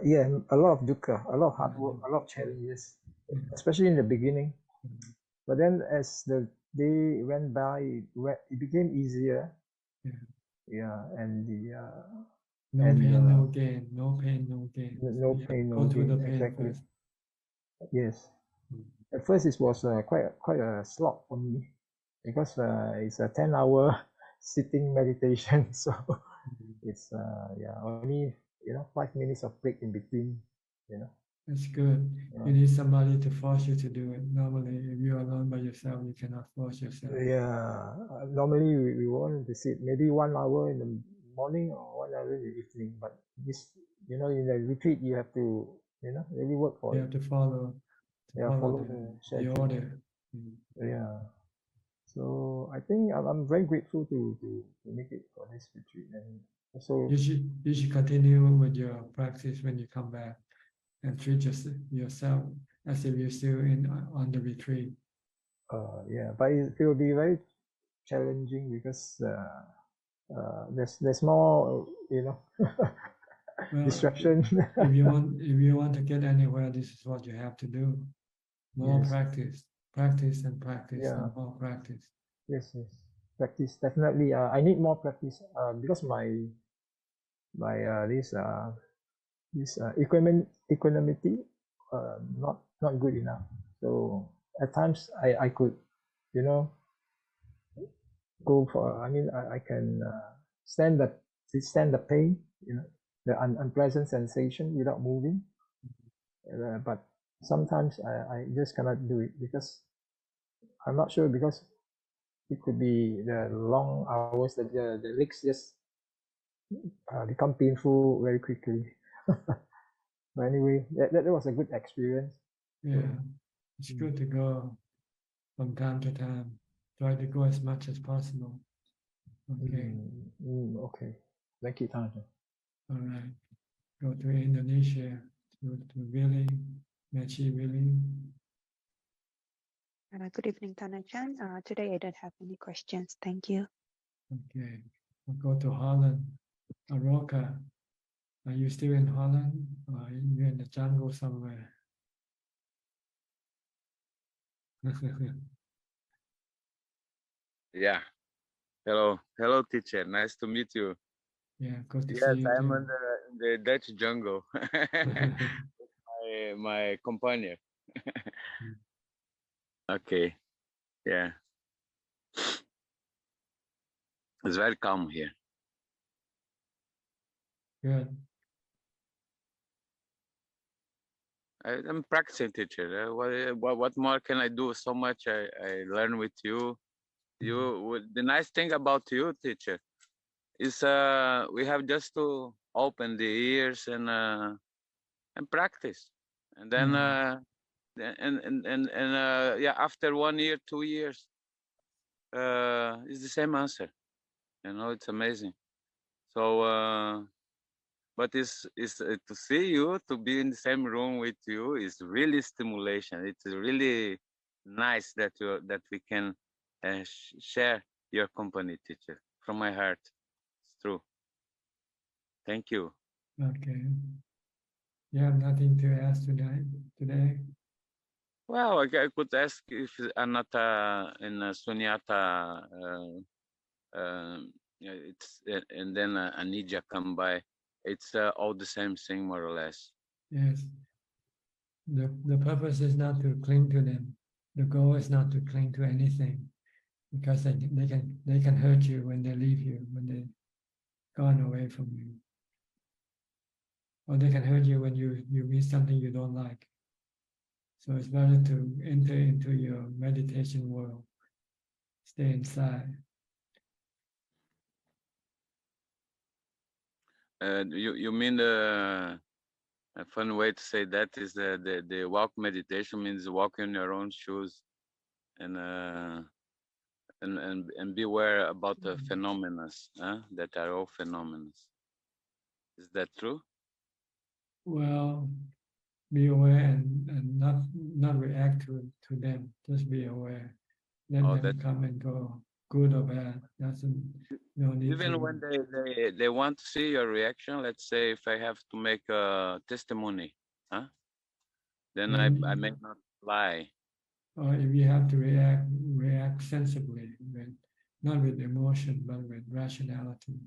Yeah, a lot of dukkha, a lot of hard work, a lot of challenges, especially in the beginning. But then as the day went by, it became easier. Yeah, and the No and pain, no gain. No pain, no gain. no You have to pain, no go through the gain. pain Exactly. first. Yes. At first, it was quite a slog for me, because it's a 10-hour sitting meditation. So it's only 5 minutes of break in between. That's good. You need somebody to force you to do it. Normally, if you're alone by yourself, you cannot force yourself. Yeah. Normally we want to sit maybe 1 hour in the morning or 1 hour in the evening. But this, in the retreat, you have to really work for You it. have to follow Follow the schedule. order. Yeah. So I think I'm very grateful to make it for this retreat, and also You should continue with your practice when you come back, and treat yourself as if you're still on the retreat. yeah, but it will be very challenging, because there's more Well, distraction. if you want to get anywhere, this is what you have to do. More Yes. practice and practice Yeah. and more practice. Yes, practice definitely. I need more practice because my equanimity not good enough. So at times I could go for. I mean, I can stand the pain, the unpleasant sensation without moving. But sometimes I just cannot do it, because I'm not sure, because it could be the long hours that the legs just become painful very quickly. But anyway, that was a good experience. Yeah, it's good to go from time to time. Try to go as much as possible. Okay. Okay. Thank you, Tanja. All right. Go to Indonesia, to Willie, Machi Willie. Good evening, Tanajan. Today I don't have any questions. Thank you. Okay. We'll go to Holland. Aroka, are you still in Holland, or are you in the jungle somewhere? Yeah. Hello, teacher. Nice to meet you. Yeah, good to see Yes, you I am too. in the Dutch jungle. my companion. Okay. Yeah. It's very calm here. Good. I'm practicing, teacher. What more can I do? So much I learn with you. The nice thing about you, teacher, is we have just to open the ears and practice, and then yeah, after 1 year, 2 years, it's the same answer. It's amazing. So but it's to see you, to be in the same room with you, is really stimulation. It's really nice that we can share your company, teacher. From my heart, it's true. Thank you. Okay. You have nothing to ask today? Well, I could ask if Anatta and Sunyata, it's and then Anija come by. It's all the same thing, more or less. Yes. The purpose is not to cling to them. The goal is not to cling to anything, because they can hurt you when they leave you, when they gone away from you. Or they can hurt you when you meet something you don't like. So it's better to enter into your meditation world. Stay inside. You mean a fun way to say that is the walk meditation means walk in your own shoes, and and beware about the phenomena that are all phenomena. Is that true? Well, be aware and not react to them. Just be aware. Let them come and go, good or bad. No need Even to. when they want to see your reaction. Let's say if I have to make a testimony, then I may not lie. Or if you have to react sensibly, not with emotion, but with rationality,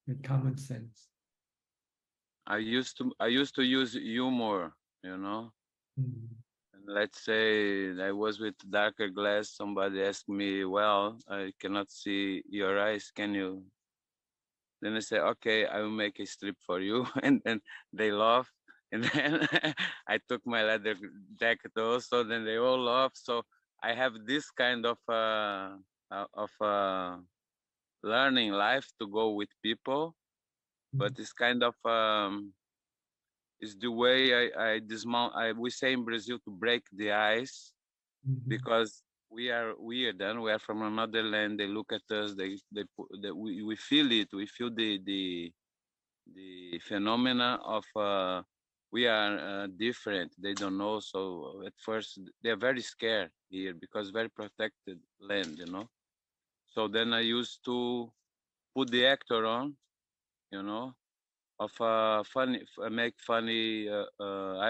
with common sense. I used to use humor, you know. Mm. And let's say I was with darker glass. Somebody asked me, "Well, I cannot see your eyes. Can you?" Then I say, "Okay, I will make a strip for you," and then they laugh. And then I took my leather jacket also. Then they all laugh. So I have this kind of learning life to go with people, but it's kind of is the way I dismount. We say in Brazil to break the ice, because we are weird and we are from another land. They look at us. We feel it. We feel the phenomena of we are different. They don't know. So at first they are very scared here because very protected land, you know. So then I used to put the actor on, you know, of funny, make funny.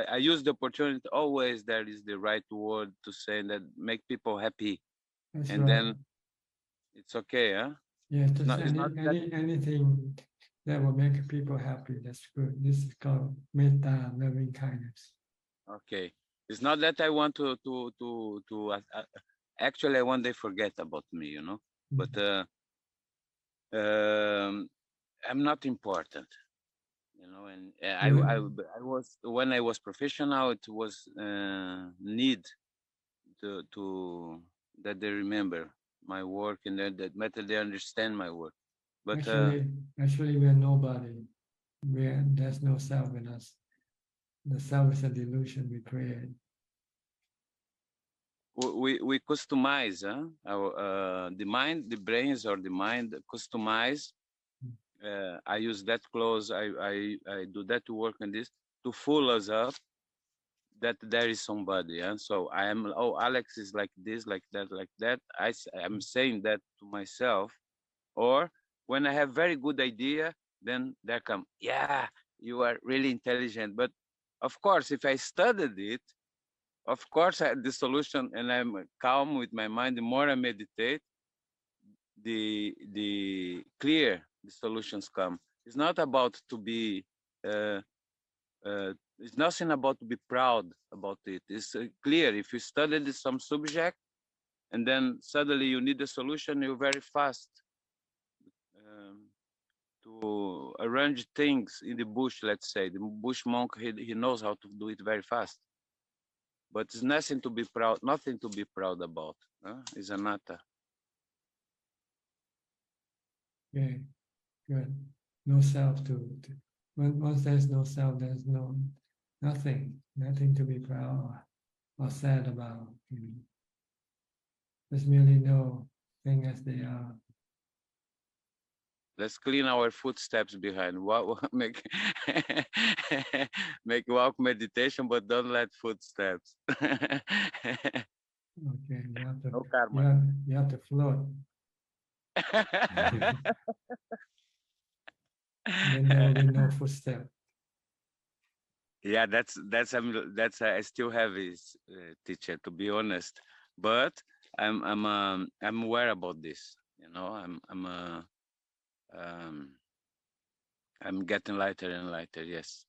I use the opportunity always. That is the right word to say, that make people happy, That's and right. then it's okay, huh? Yeah, It's not anything that will make people happy. That's good. This is called metta, loving kindness. okay. It's not that I want to actually I want they forget about me, you know. But I'm not important, you know. And I was, when I was professional, it was need to that they remember my work, and that matter they understand my work. But actually, we are nobody. There's no self in us. The self is a delusion we create. We customize our the mind, the brains, or the mind customize. I use that clothes. I do that to work on this to fool us up that there is somebody. And so I am. Oh, Alex is like this, like that, like that. I'm saying that to myself. Or when I have very good idea, then there come, yeah, you are really intelligent. But of course, if I studied it, of course, I had the solution, and I'm calm with my mind. The more I meditate, the clear the solutions come. It's not about to be. It's nothing about to be proud about it. It's clear. If you studied some subject, and then suddenly you need a solution, you're very fast to arrange things in the bush. Let's say the bush monk, he knows how to do it very fast. But it's nothing to be proud, nothing to be proud about. It's anatta. Okay, good. No self once there's no self, there's nothing to be proud or sad about. Just merely know things as they are. Let's clean our footsteps behind. Make make walk meditation, but don't let footsteps. Okay, you have to. No karma. You have to float. Then there will be no footstep. Yeah, that's I still have his teacher, to be honest. But I'm aware about this. You know, I'm getting lighter and lighter. Yes.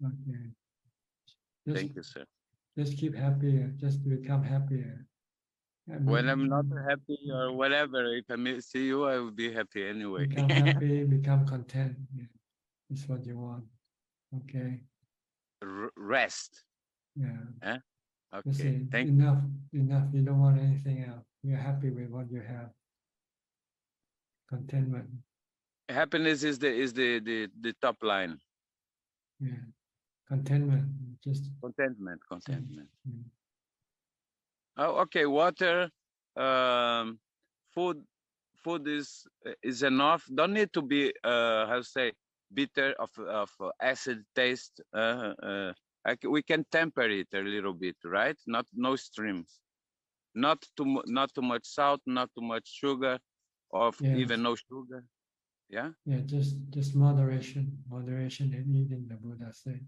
Okay. Thank you, sir. Just keep happier. Just become happier. When I'm not happy or whatever, if I see you, I will be happy anyway. Become happy, become content. Yeah. That's what you want. Okay. Rest. Yeah. Eh? Just Okay. say, Thank enough. You don't want anything else. You're happy with what you have. Contentment. Happiness is the top line. Yeah. Contentment. Just contentment. Yeah. Oh, okay. Water, food is enough. Don't need to be how to say bitter of acid taste. We can temper it a little bit, right? No extremes. Not too much salt, not too much sugar, or even no sugar. Yeah. Yeah, just moderation in eating, the Buddha said.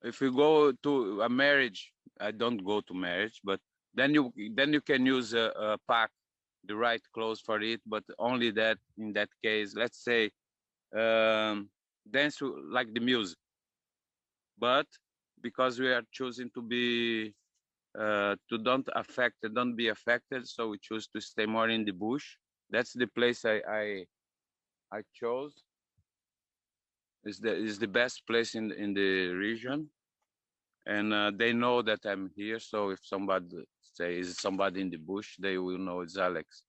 If you go to a marriage, I don't go to marriage, but then you can use a pack, the right clothes for it, but only that in that case, let's say, dance like the music. But because we are choosing to be don't be affected, so we choose to stay more in the bush. That's the place I chose. Is the best place in the region, and they know that I'm here. So if somebody says somebody in the bush, they will know it's Alex.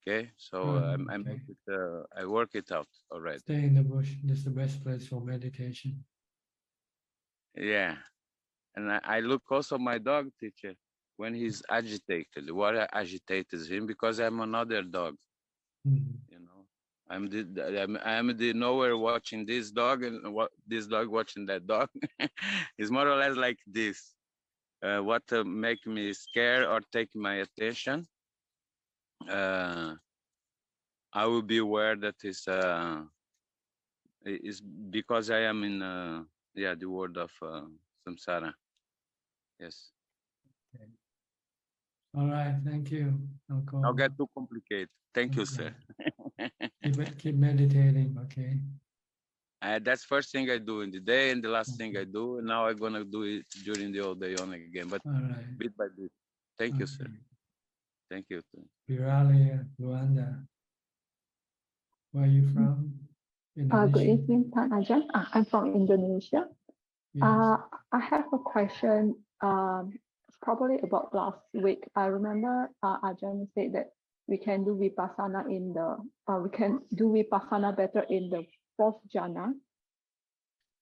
Okay. So I make it. I work it out already. Stay in the bush. This is the best place for meditation. Yeah, and I look also my dog teacher when he's agitated. What agitates him? Because I'm another dog. You know, I'm the nowhere watching this dog and this dog watching that dog. It's more or less like this. What make me scared or take my attention? I will be aware that is because I am in the world of samsara. Yes. Okay. All right, thank you. Don't get too complicated. Thank you, sir. Keep meditating, okay? That's first thing I do in the day and the last thing I do. And now I'm gonna do it during the whole day on again, but bit by bit. Thank you, sir. Thank you. Virali, Luanda. Where are you from? Good evening, Ajahn. I'm from Indonesia. I have a question. Probably about last week. I remember Ajahn said that we can do vipassana better in the fourth jhana.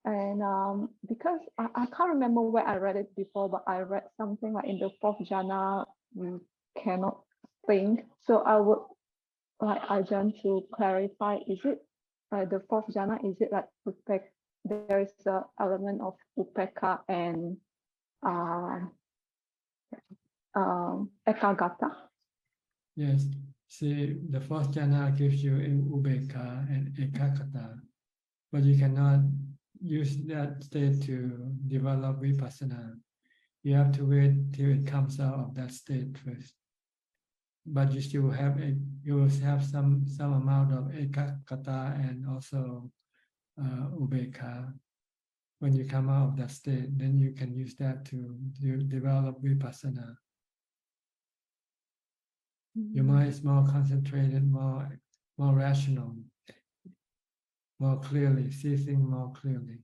And because I can't remember where I read it before, but I read something like in the fourth jhana we cannot think. So I would like Ajahn to clarify: is it the fourth jhana? Is it like there is an element of upekkha and ekagata? Yes. See, the fourth jhana gives you upekkha and ekagata, but you cannot use that state to develop vipassana. You have to wait till it comes out of that state first. But you still have some amount of ekagata and also upekkha. When you come out of that state, then you can use that to develop vipassana. Your mind is more concentrated, more rational, more clearly, see things more clearly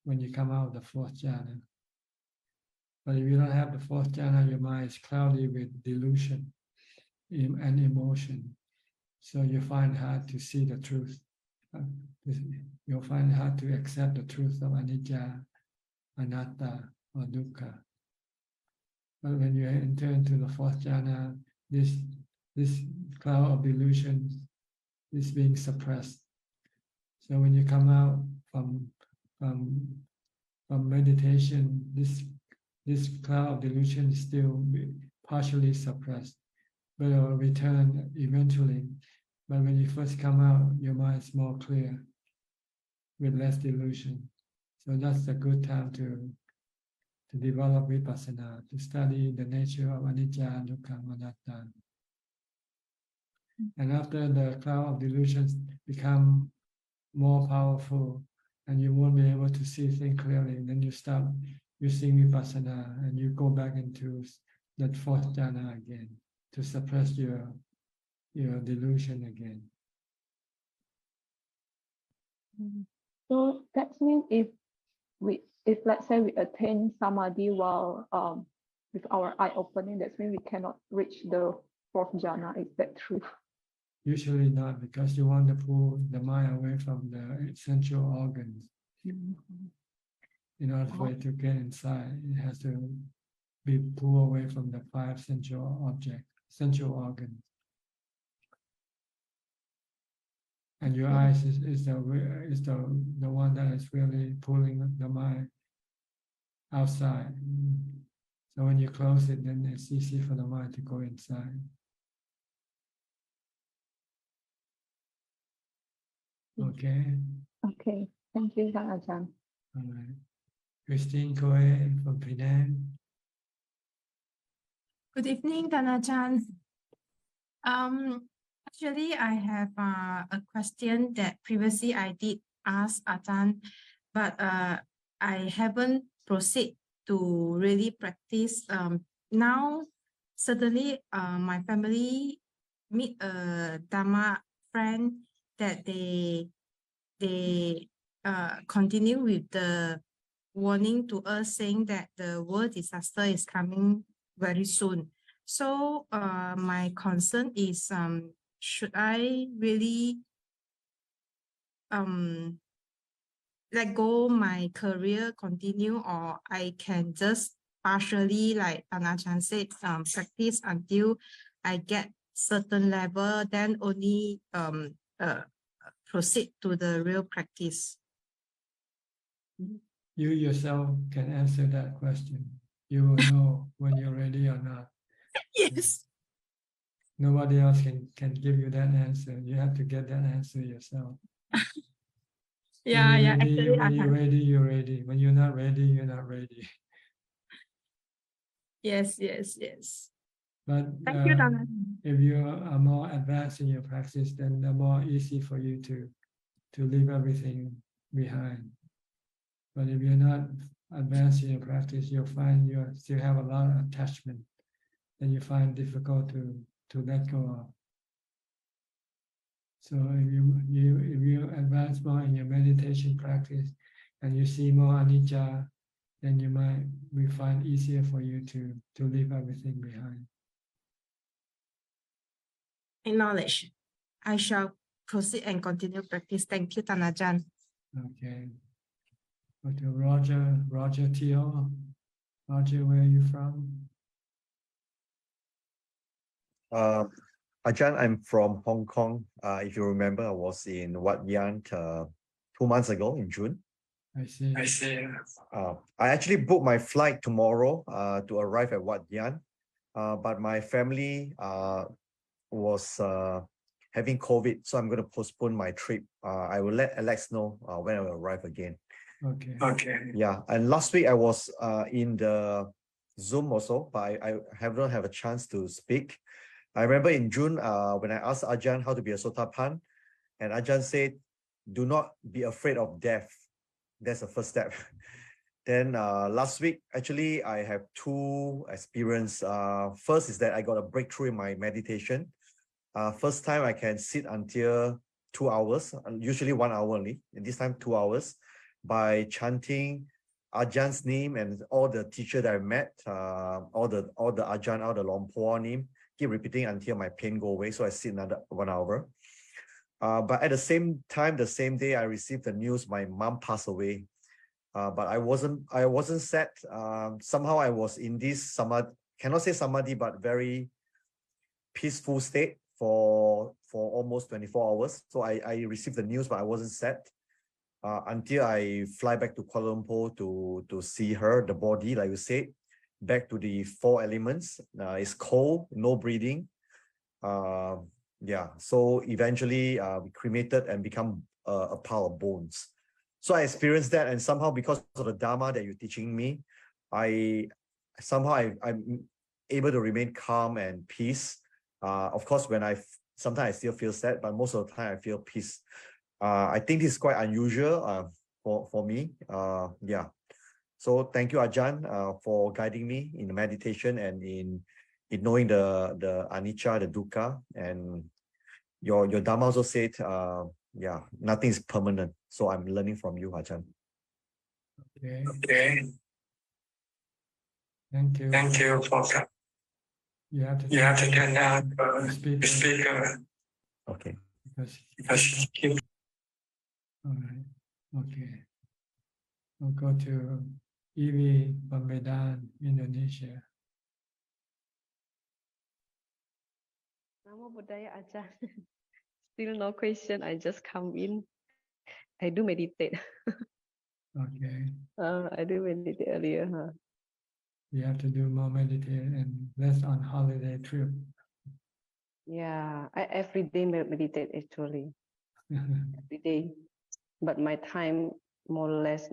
when you come out of the fourth jhana. But if you don't have the fourth jhana, your mind is cloudy with delusion and emotion. So you find it hard to see the truth. You'll find it hard to accept the truth of anicca, anatta, or dukkha. But when you enter into the fourth jhana, this cloud of delusion is being suppressed. So when you come out from meditation, this cloud of delusion is still partially suppressed, but it will return eventually. But when you first come out, your mind is more clear, with less delusion. So that's a good time to develop vipassana, to study the nature of anicca, dukkha, anatta. And after the cloud of delusions become more powerful and you won't be able to see things clearly, then you stop using vipassana and you go back into that fourth jhana again to suppress your delusion again. So that means if let's say we attain samadhi while with our eye opening, that means we cannot reach the fourth jhana. Is that true? Usually not, because you want to pull the mind away from the essential organs. In order for it to get inside, it has to be pulled away from the five sensual organs. And your eyes is the one that is really pulling the mind outside. So when you close it, then it's easy for the mind to go inside. Okay. Okay. Thank you, Ajahn. All right. Christine Coe from Penang. Good evening, Ajahn. Actually, I have a question that previously I did ask Ajahn, but I haven't proceed to really practice. Now, suddenly, my family meet a Dhamma friend that they continue with the warning to us saying that the world disaster is coming very soon. So my concern is, should I really let go my career, continue, or I can just partially, like Ajahn said, practice until I get certain level, then only proceed to the real practice? You yourself can answer that question. You will know when you're ready or not. Yes. Nobody else can give you that answer. You have to get that answer yourself. Yeah, yeah. Actually, when you're ready, you're ready. When you're not ready, you're not ready. Yes, yes, yes. But Thank you, Dhamma. if you are more advanced in your practice, then the more easy for you to leave everything behind. But if you're not advanced in your practice, you'll find you still have a lot of attachment, and you find difficult to let go of. So if you advance more in your meditation practice and you see more anicca, then we find easier for you to leave everything behind. Acknowledge. I shall proceed and continue practice. Thank you, Ajahn. Okay. Go to Roger Teo. Roger, where are you from? Ajahn, I'm from Hong Kong. If you remember, I was in Wat Yan 2 months ago in June. I see. I actually booked my flight tomorrow to arrive at Wat Yan, but my family was having COVID, so I'm going to postpone my trip. I will let Alex know when I will arrive again. Okay. Yeah, and last week I was in the Zoom also, but I haven't had a chance to speak. I remember in June when I asked Ajahn how to be a Sotapan, and Ajahn said, do not be afraid of death. That's the first step. Then last week, actually, I have two experiences. First is that I got a breakthrough in my meditation. First time I can sit until 2 hours, usually 1 hour only, and this time 2 hours, by chanting Ajahn's name and all the teacher that I met, all the Ajahn, all the Lompoa name, keep repeating until my pain go away. So I sit another 1 hour. But at the same time, the same day, I received the news my mom passed away. But I wasn't sad. Somehow I was in this samadhi, cannot say samadhi, but very peaceful state for almost 24 hours. So I received the news, but I wasn't sad until I fly back to Kuala Lumpur to see her, the body, like you said, back to the 4 elements. It's cold, no breathing. Yeah, so eventually we cremated and become a pile of bones. So I experienced that, and somehow because of the Dhamma that you're teaching me, I'm able to remain calm and peace. Of course, sometimes I still feel sad, but most of the time I feel peace. I think this is quite unusual for me. Yeah. So thank you, Ajahn, for guiding me in the meditation and in knowing the anicca, the dukkha, and your Dhamma also said, yeah, nothing is permanent. So I'm learning from you, Ajahn. Okay. Thank you. Thank you for that. You have to turn down the speaker. Okay. Because all right. Okay. We'll go to Evie from Medan, Indonesia. Namo Buddhaya Ajahn. Still no question. I just come in. I do meditate. Okay. I do meditate earlier. You have to do more meditation and less on holiday trip. Yeah, I every day meditate actually. Every day. But my time more or less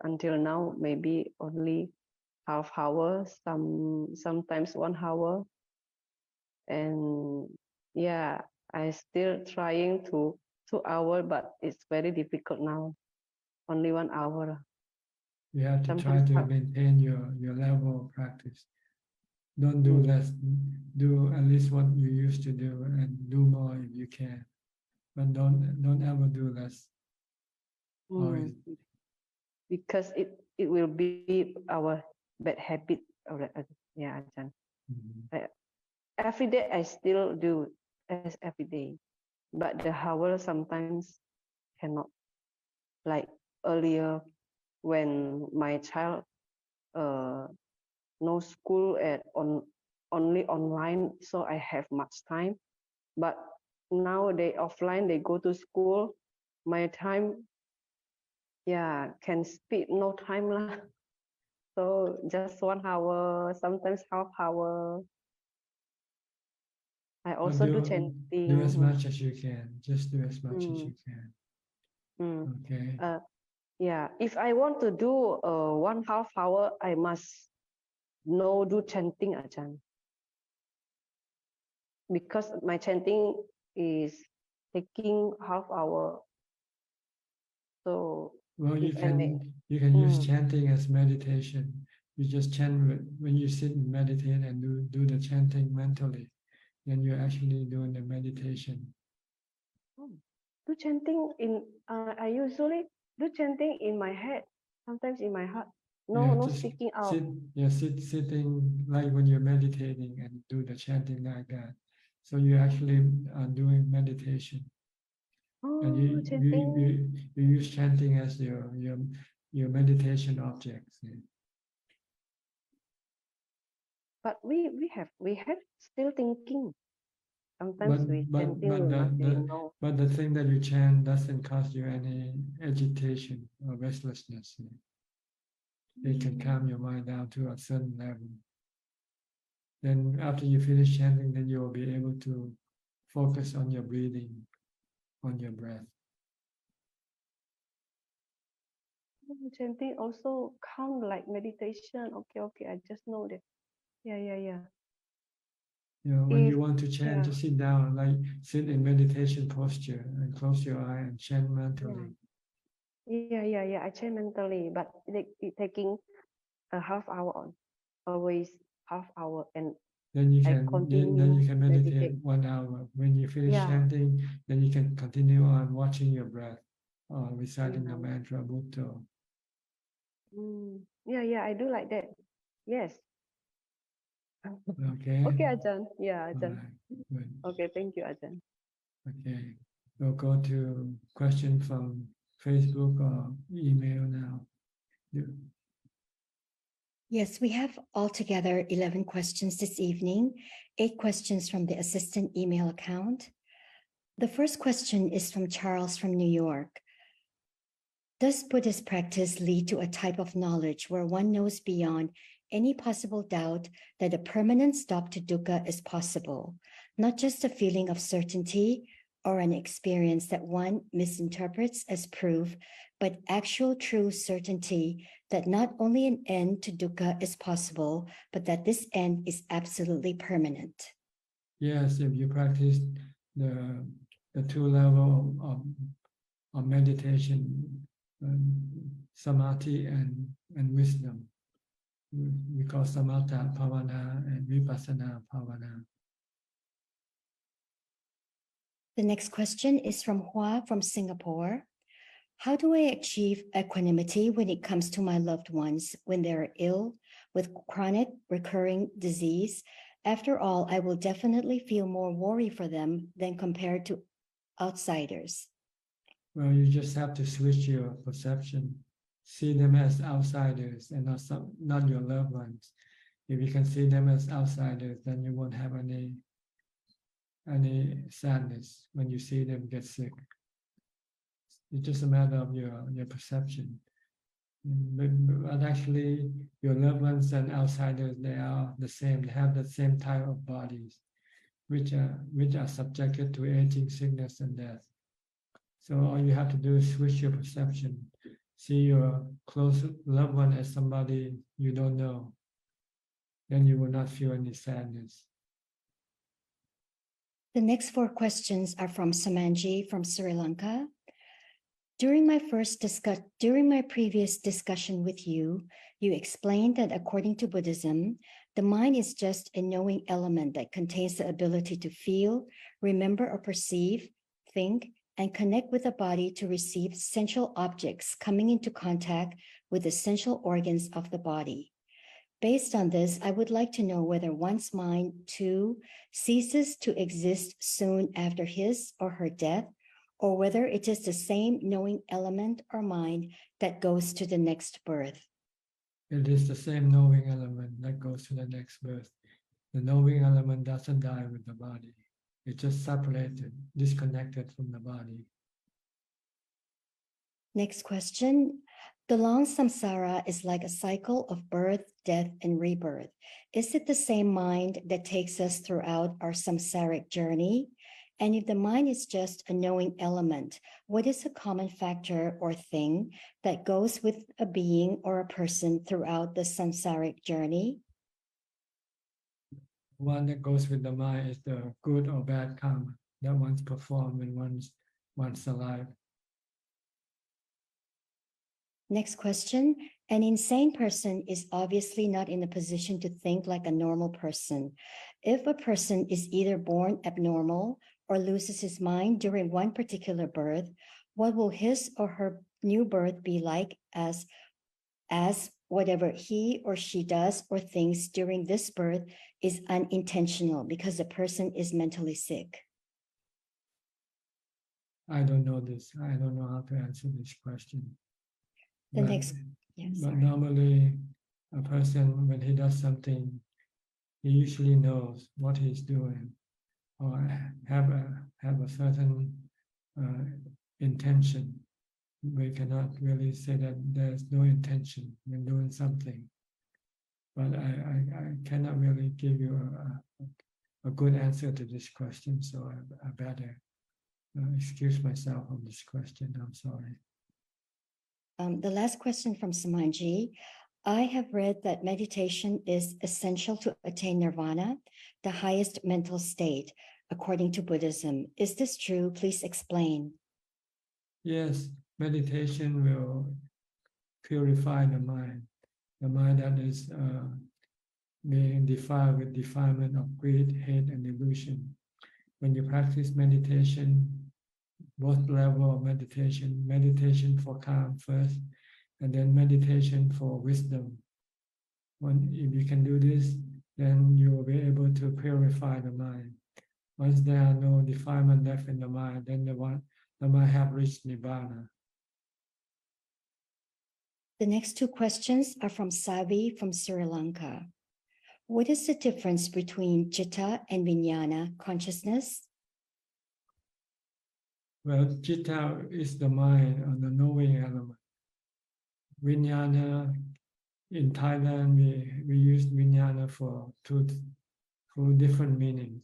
until now, maybe only half hour, sometimes 1 hour. And yeah, I still trying to 2 hours, but it's very difficult now. Only 1 hour. You have to Sometimes try to maintain your level of practice. Don't do less, do at least what you used to do and do more if you can. But don't ever do less. Always. Because it will be our bad habit. Yeah, Ajahn. Every day I still do as every day, but the hour sometimes cannot. Like earlier, when my child no school only online, so I have much time. But now they offline, they go to school. My time, yeah, can speak no time lah. So just 1 hour, sometimes half hour. I also do chanting. Do as much as you can. Just do as much as you can. Okay. Yeah, if I want to do 1/2 hour, I must know do chanting, Ajahn. Because my chanting is taking half hour. So well, you can use chanting as meditation. You just chant when you sit and meditate and do the chanting mentally. Then you're actually doing the meditation. Do chanting in I usually do chanting in my head, sometimes in my heart. No speaking out. Sitting like when you're meditating and do the chanting like that. So you're actually doing meditation. And you use chanting as your meditation objects. Yeah. But we have still thinking. Sometimes but the thing that you chant doesn't cause you any agitation or restlessness. It can calm your mind down to a certain level. Then after you finish chanting, then you will be able to focus on your breathing, on your breath. Chanting also count like meditation. Okay, I just know that. Yeah. You know, when you want to chant, just sit down, like sit in meditation posture and close your eye and chant mentally. Yeah. I chant mentally, but it taking a half hour, always half hour, and then you can meditate 1 hour. When you finish chanting, then you can continue on watching your breath or reciting the mantra Bhutto. Yeah, I do like that. Yes. Okay. Okay, Ajahn. Yeah, Ajahn. Good. Okay, thank you, Ajahn. Okay. We'll go to question from Facebook or email now. Yes, we have altogether 11 questions this evening, 8 questions from the assistant email account. The first question is from Charles from New York. Does Buddhist practice lead to a type of knowledge where one knows beyond any possible doubt that a permanent stop to dukkha is possible, not just a feeling of certainty or an experience that one misinterprets as proof, but actual true certainty that not only an end to dukkha is possible, but that this end is absolutely permanent? Yes, if you practice the 2 levels of meditation, samadhi and wisdom. We call samatha bhavana and vipassana bhavana. The next question is from Hua from Singapore. How do I achieve equanimity when it comes to my loved ones when they're ill with chronic recurring disease? After all, I will definitely feel more worry for them than compared to outsiders. Well, you just have to switch your perception see them as outsiders and not your loved ones. If you can see them as outsiders, then you won't have any sadness when you see them get sick. It's just a matter of your perception. But actually, your loved ones and outsiders, they are the same. They have the same type of bodies, which are subjected to aging, sickness, and death. So all you have to do is switch your perception. See your close loved one as somebody you don't know. Then you will not feel any sadness. The next 4 questions are from Samanji from Sri Lanka. During my previous discussion with you, you explained that according to Buddhism, the mind is just a knowing element that contains the ability to feel, remember or perceive, think, and connect with the body to receive sensual objects coming into contact with the sensual organs of the body. Based on this, I would like to know whether one's mind too ceases to exist soon after his or her death, or whether it is the same knowing element or mind that goes to the next birth. It is the same knowing element that goes to the next birth. The knowing element doesn't die with the body. It's just separated, disconnected from the body. Next question. The long samsara is like a cycle of birth, death, and rebirth. Is it the same mind that takes us throughout our samsaric journey? And if the mind is just a knowing element, what is a common factor or thing that goes with a being or a person throughout the samsaric journey? One that goes with the mind is the good or bad karma that one's performed when one's alive. Next question. An insane person is obviously not in a position to think like a normal person. If a person is either born abnormal or loses his mind during one particular birth, what will his or her new birth be like as whatever he or she does or thinks during this birth is unintentional because the person is mentally sick? I don't know this. I don't know how to answer this question. But normally, a person, when he does something, he usually knows what he's doing, or have a certain intention. We cannot really say that there's no intention when doing something. But I cannot really give you a good answer to this question, so I better excuse myself on this question. I'm sorry. The last question from Samanji. I have read that meditation is essential to attain nirvana, the highest mental state, according to Buddhism. Is this true? Please explain. Yes, meditation will purify the mind that is being defiled with defilement of greed, hate, and illusion. When you practice meditation, both level of meditation for calm first, and then meditation for wisdom. If you can do this, then you will be able to purify the mind. Once there are no defilement left in the mind, then the mind have reached Nibbana. The next 2 questions are from Savi from Sri Lanka. What is the difference between citta and vijnana consciousness? Well, citta is the mind or the knowing element. Vijnana, in Thailand, we use vijnana for two different meanings.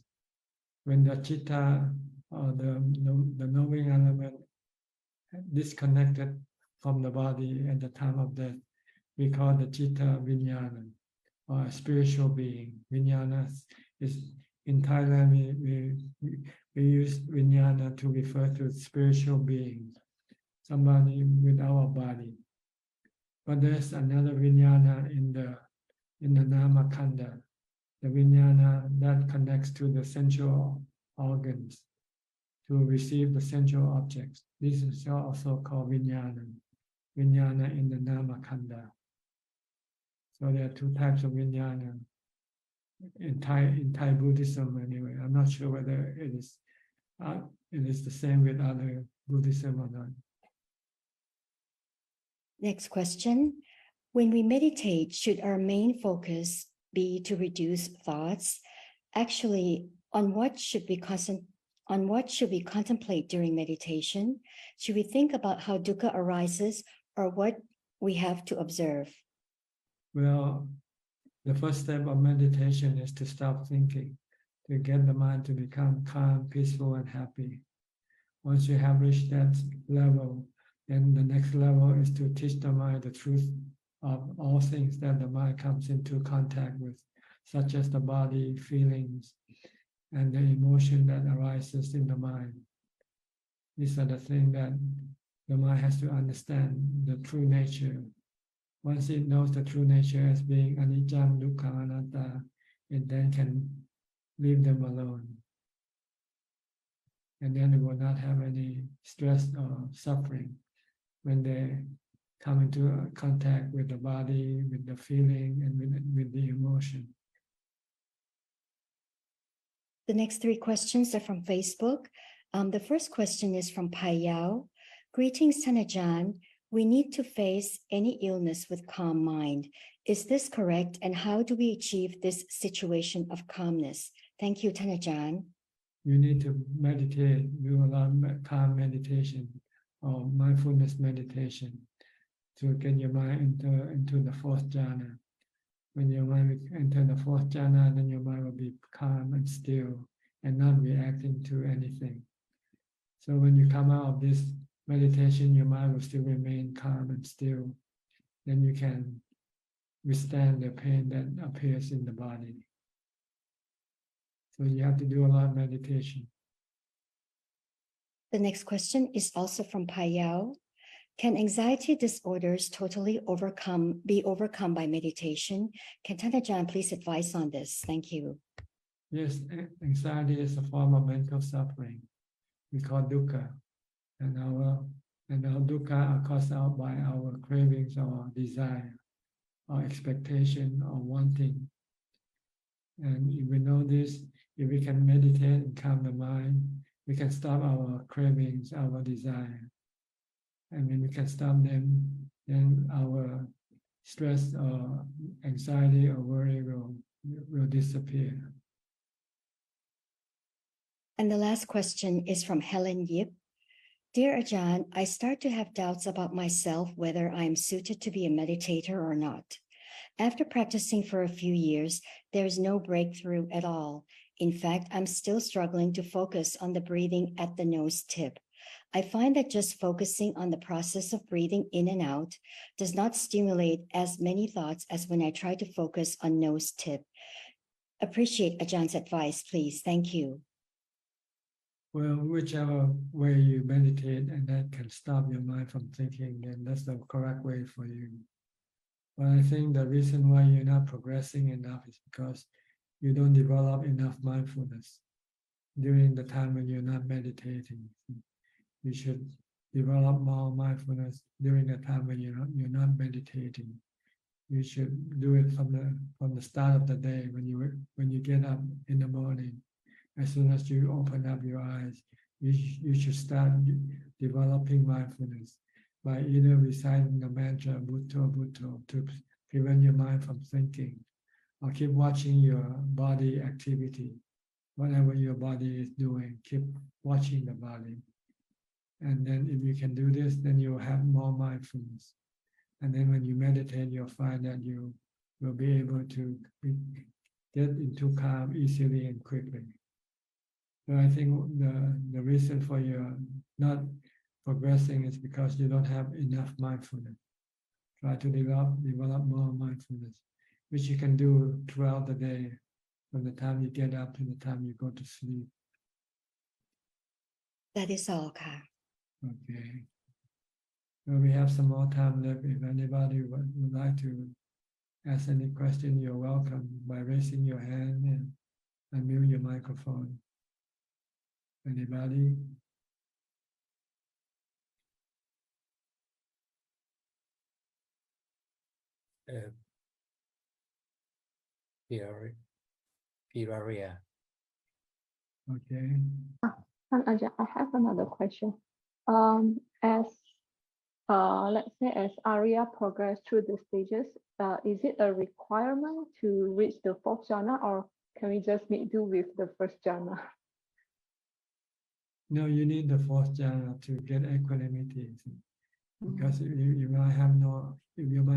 When the citta or the knowing element disconnected from the body at the time of death, we call the citta vijnana, or a spiritual being. Vijnana is, in Thailand, we use vijnana to refer to spiritual beings, somebody with our body. But there's another vijnana in the nama kanda, the vijnana that connects to the sensual organs to receive the sensual objects. This is also called vijnana in the nama kanda. So there are 2 types of vijnana in Thai Buddhism anyway. I'm not sure whether it is the same with other Buddhism or not. Next question. When we meditate, should our main focus be to reduce thoughts? Actually, on what should we contemplate during meditation? Should we think about how dukkha arises or what we have to observe? Well, the first step of meditation is to stop thinking, to get the mind to become calm, peaceful, and happy. Once you have reached that level, then the next level is to teach the mind the truth of all things that the mind comes into contact with, such as the body, feelings, and the emotion that arises in the mind. These are the things that the mind has to understand, the true nature. Once it knows the true nature as being anicca, dukkha, anatta, it then can leave them alone. And then it will not have any stress or suffering when they come into contact with the body, with the feeling, and with the emotion. The next three questions are from Facebook. The first question is from Pai Yao. Greetings, Ajahn. We need to face any illness with calm mind. Is this correct? And how do we achieve this situation of calmness? Thank you, Ajahn. You need to meditate, do a lot of calm meditation or mindfulness meditation to get your mind into the fourth jhana. When your mind enter the fourth jhana, then your mind will be calm and still and not reacting to anything. So when you come out of this meditation, your mind will still remain calm and still. Then you can withstand the pain that appears in the body. So you have to do a lot of meditation. The next question is also from Pai Yao. Can anxiety disorders totally be overcome by meditation? Can Ajahn please advise on this? Thank you. Yes, anxiety is a form of mental suffering. We call dukkha. And our dukkha are caused out by our cravings or desire, or expectation or wanting. And if we know this, if we can meditate and calm the mind, we can stop our cravings, our desire. And when we can stop them, then our stress or anxiety or worry will disappear. And the last question is from Helen Yip. Dear Ajahn, I start to have doubts about myself, whether I am suited to be a meditator or not. After practicing for a few years, there is no breakthrough at all. In fact, I'm still struggling to focus on the breathing at the nose tip. I find that just focusing on the process of breathing in and out does not stimulate as many thoughts as when I try to focus on nose tip. Appreciate Ajahn's advice, please. Thank you. Well, whichever way you meditate and that can stop your mind from thinking, then that's the correct way for you. But I think the reason why you're not progressing enough is because you don't develop enough mindfulness during the time when you're not meditating. You should develop more mindfulness during the time when you're not meditating. You should do it from the start of the day when you get up in the morning. As soon as you open up your eyes, you should start developing mindfulness by either reciting the mantra Bhutto Bhutto to prevent your mind from thinking, or keep watching your body activity. Whatever your body is doing, keep watching the body. And then if you can do this, then you'll have more mindfulness. And then when you meditate, you'll find that you will be able to get into calm easily and quickly. So I think the reason for your not progressing is because you don't have enough mindfulness. Try to develop more mindfulness, which you can do throughout the day, from the time you get up to the time you go to sleep. That is all, Ka. Okay. So we have some more time left. If anybody would like to ask any question, you're welcome by raising your hand and unmute your microphone. Anybody? Piraria. Okay. Ajahn, I have another question. As let's say as Arya progress through the stages, is it a requirement to reach the fourth jhana, or can we just make do with the first jhana? No, you need the fourth jhana to get equanimity. Because if your mind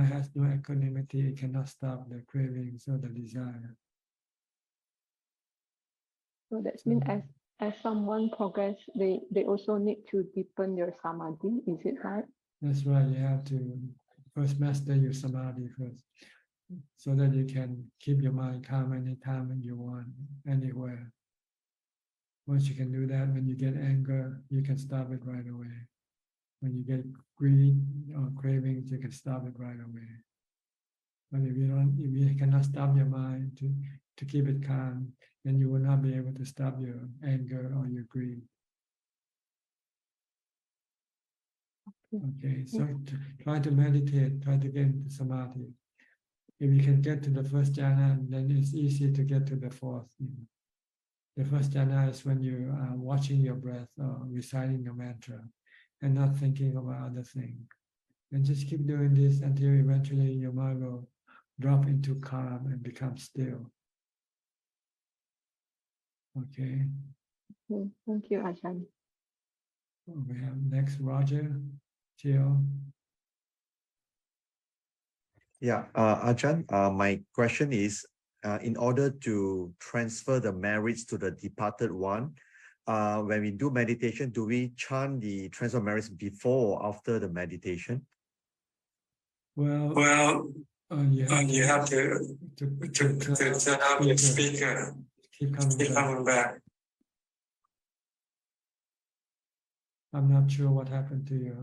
has no equanimity, it cannot stop the cravings or the desire. So that means as someone progress, they also need to deepen their samadhi. Is it right? That's right. You have to first master your samadhi first, so that you can keep your mind calm anytime you want, anywhere. Once you can do that, when you get anger, you can stop it right away. When you get greed or cravings, you can stop it right away. But if you cannot stop your mind to keep it calm, then you will not be able to stop your anger or your greed. Okay, so try to meditate, try to get into samadhi. If you can get to the first jhana, then it's easy to get to the fourth. The first jhana is when you are watching your breath or reciting the mantra and not thinking about other things. And just keep doing this until eventually your mind will drop into calm and become still. Okay. Thank you, Ajahn. We have next Roger, Jill. Yeah, Ajahn, my question is, in order to transfer the merits to the departed one, when we do meditation, do we chant the transfer merits before or after the meditation? Well, you have to turn on your speaker. Keep Keep coming back. I'm not sure what happened to you.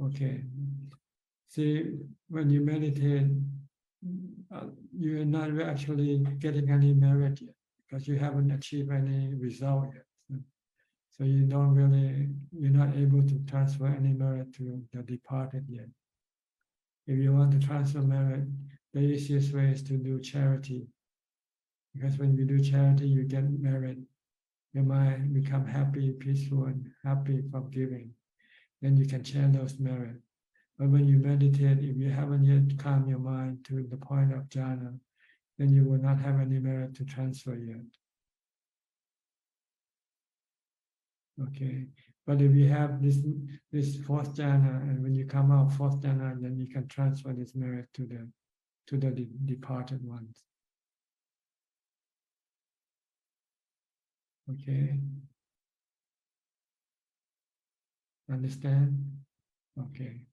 Okay. See, when you meditate, you're not actually getting any merit yet because you haven't achieved any result yet. So you're not able to transfer any merit to the departed yet. If you want to transfer merit, the easiest way is to do charity. Because when you do charity, you get merit. Your mind become happy, peaceful, and happy from giving. Then you can share those merit. But when you meditate, if you haven't yet calmed your mind to the point of jhana, then you will not have any merit to transfer yet. Okay. But if you have this fourth jhana, and when you come out fourth jhana, then you can transfer this merit to the departed ones. Okay. Understand? Okay.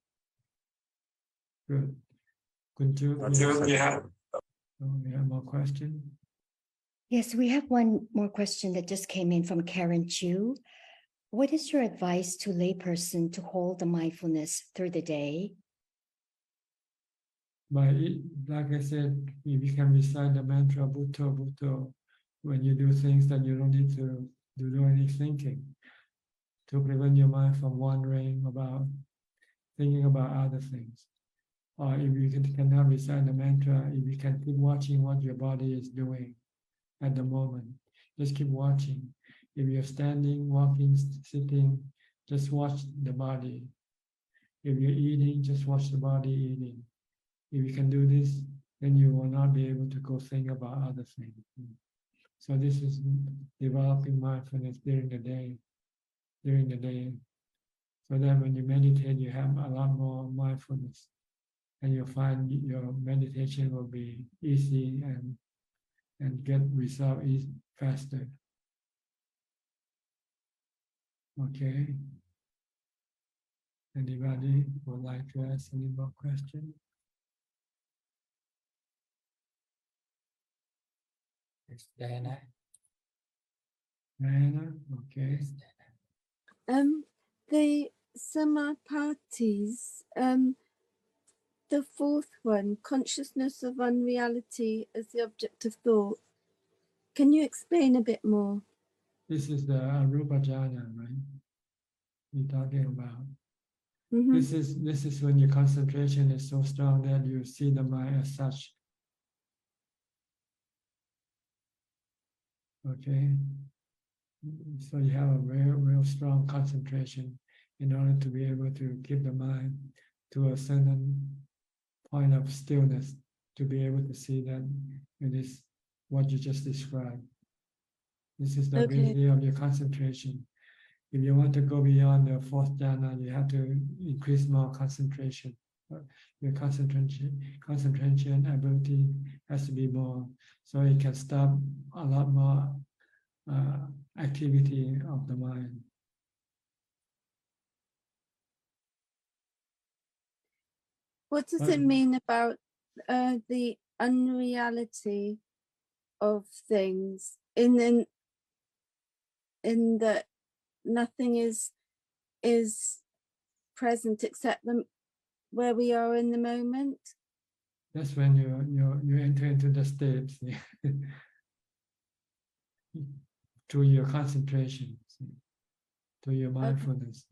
Good. We have more questions? Yes, we have one more question that just came in from Karen Chu. What is your advice to layperson to hold the mindfulness through the day? Like I said, if you can recite the mantra Bhutto Bhutto when you do things that you don't need to do any thinking, to prevent your mind from wandering about, thinking about other things. Or if you cannot recite the mantra, if you can keep watching what your body is doing at the moment, just keep watching. If you're standing, walking, sitting, just watch the body. If you're eating, just watch the body eating. If you can do this, then you will not be able to go think about other things. So this is developing mindfulness during the day, so that when you meditate, you have a lot more mindfulness, and you'll find your meditation will be easy and get result faster. Okay. Anybody would like to ask any more questions? It's Diana. Diana, okay. The Samapatis, the fourth one, consciousness of unreality as the object of thought. Can you explain a bit more? This is the Arupa jhana, right? You're talking about. This is when your concentration is so strong that you see the mind as such. Okay. So you have a real strong concentration, in order to be able to keep the mind to a certain point of stillness, to be able to see that it is what you just described. This is the ability of your concentration. If you want to go beyond the fourth jhana, you have to increase more concentration. Your concentration ability has to be more, so it can stop a lot more activity of the mind. What does it mean about the unreality of things in that nothing is present except where we are in the moment? That's when you enter into the states through your concentration, to your mindfulness.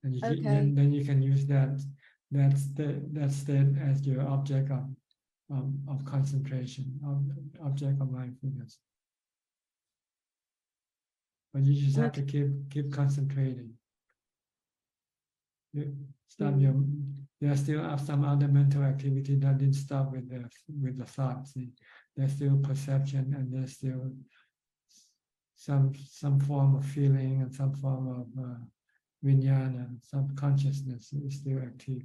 And then you can use that state as your object of concentration, object of mindfulness. But you just have to keep concentrating. There are still some other mental activity that didn't stop with the thoughts. There's still perception, and there's still some form of feeling and some form of vijnana, some consciousness is still active.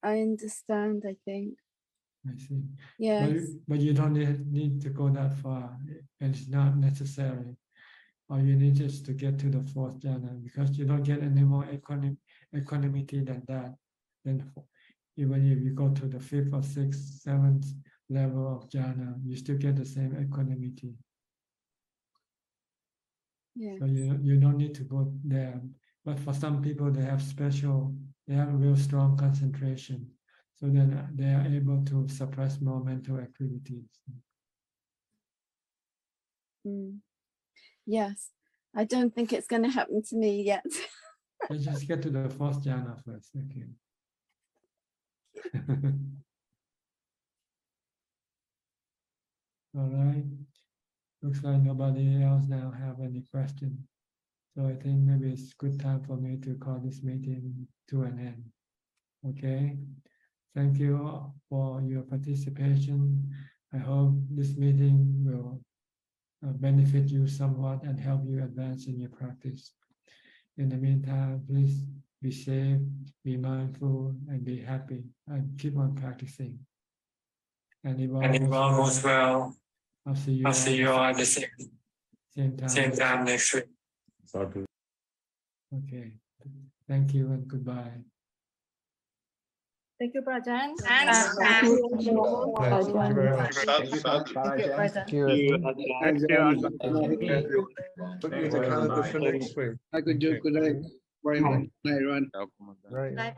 I understand, I think. I see. Yes. But you don't need to go that far. It's not necessary. All you need is to get to the fourth jhana, because you don't get any more equanimity than that. Then even if you go to the fifth or sixth, seventh level of jhana, you still get the same equanimity. Yes. So you don't need to go there. But for some people, they have real strong concentration. So then they are able to suppress more mental activities. Yes. I don't think it's going to happen to me yet. Let's just get to the fourth jhana first. Okay. All right. Looks like nobody else now have any questions. So I think maybe it's a good time for me to call this meeting to an end. Okay. Thank you for your participation. I hope this meeting will benefit you somewhat and help you advance in your practice. In the meantime, please be safe, be mindful, and be happy, and keep on practicing. And if all goes well, I'll see you all at the same time next week. Okay. Thank you and goodbye. Thank you, Ajahn. Thank you. Good night, everyone. Bye bye.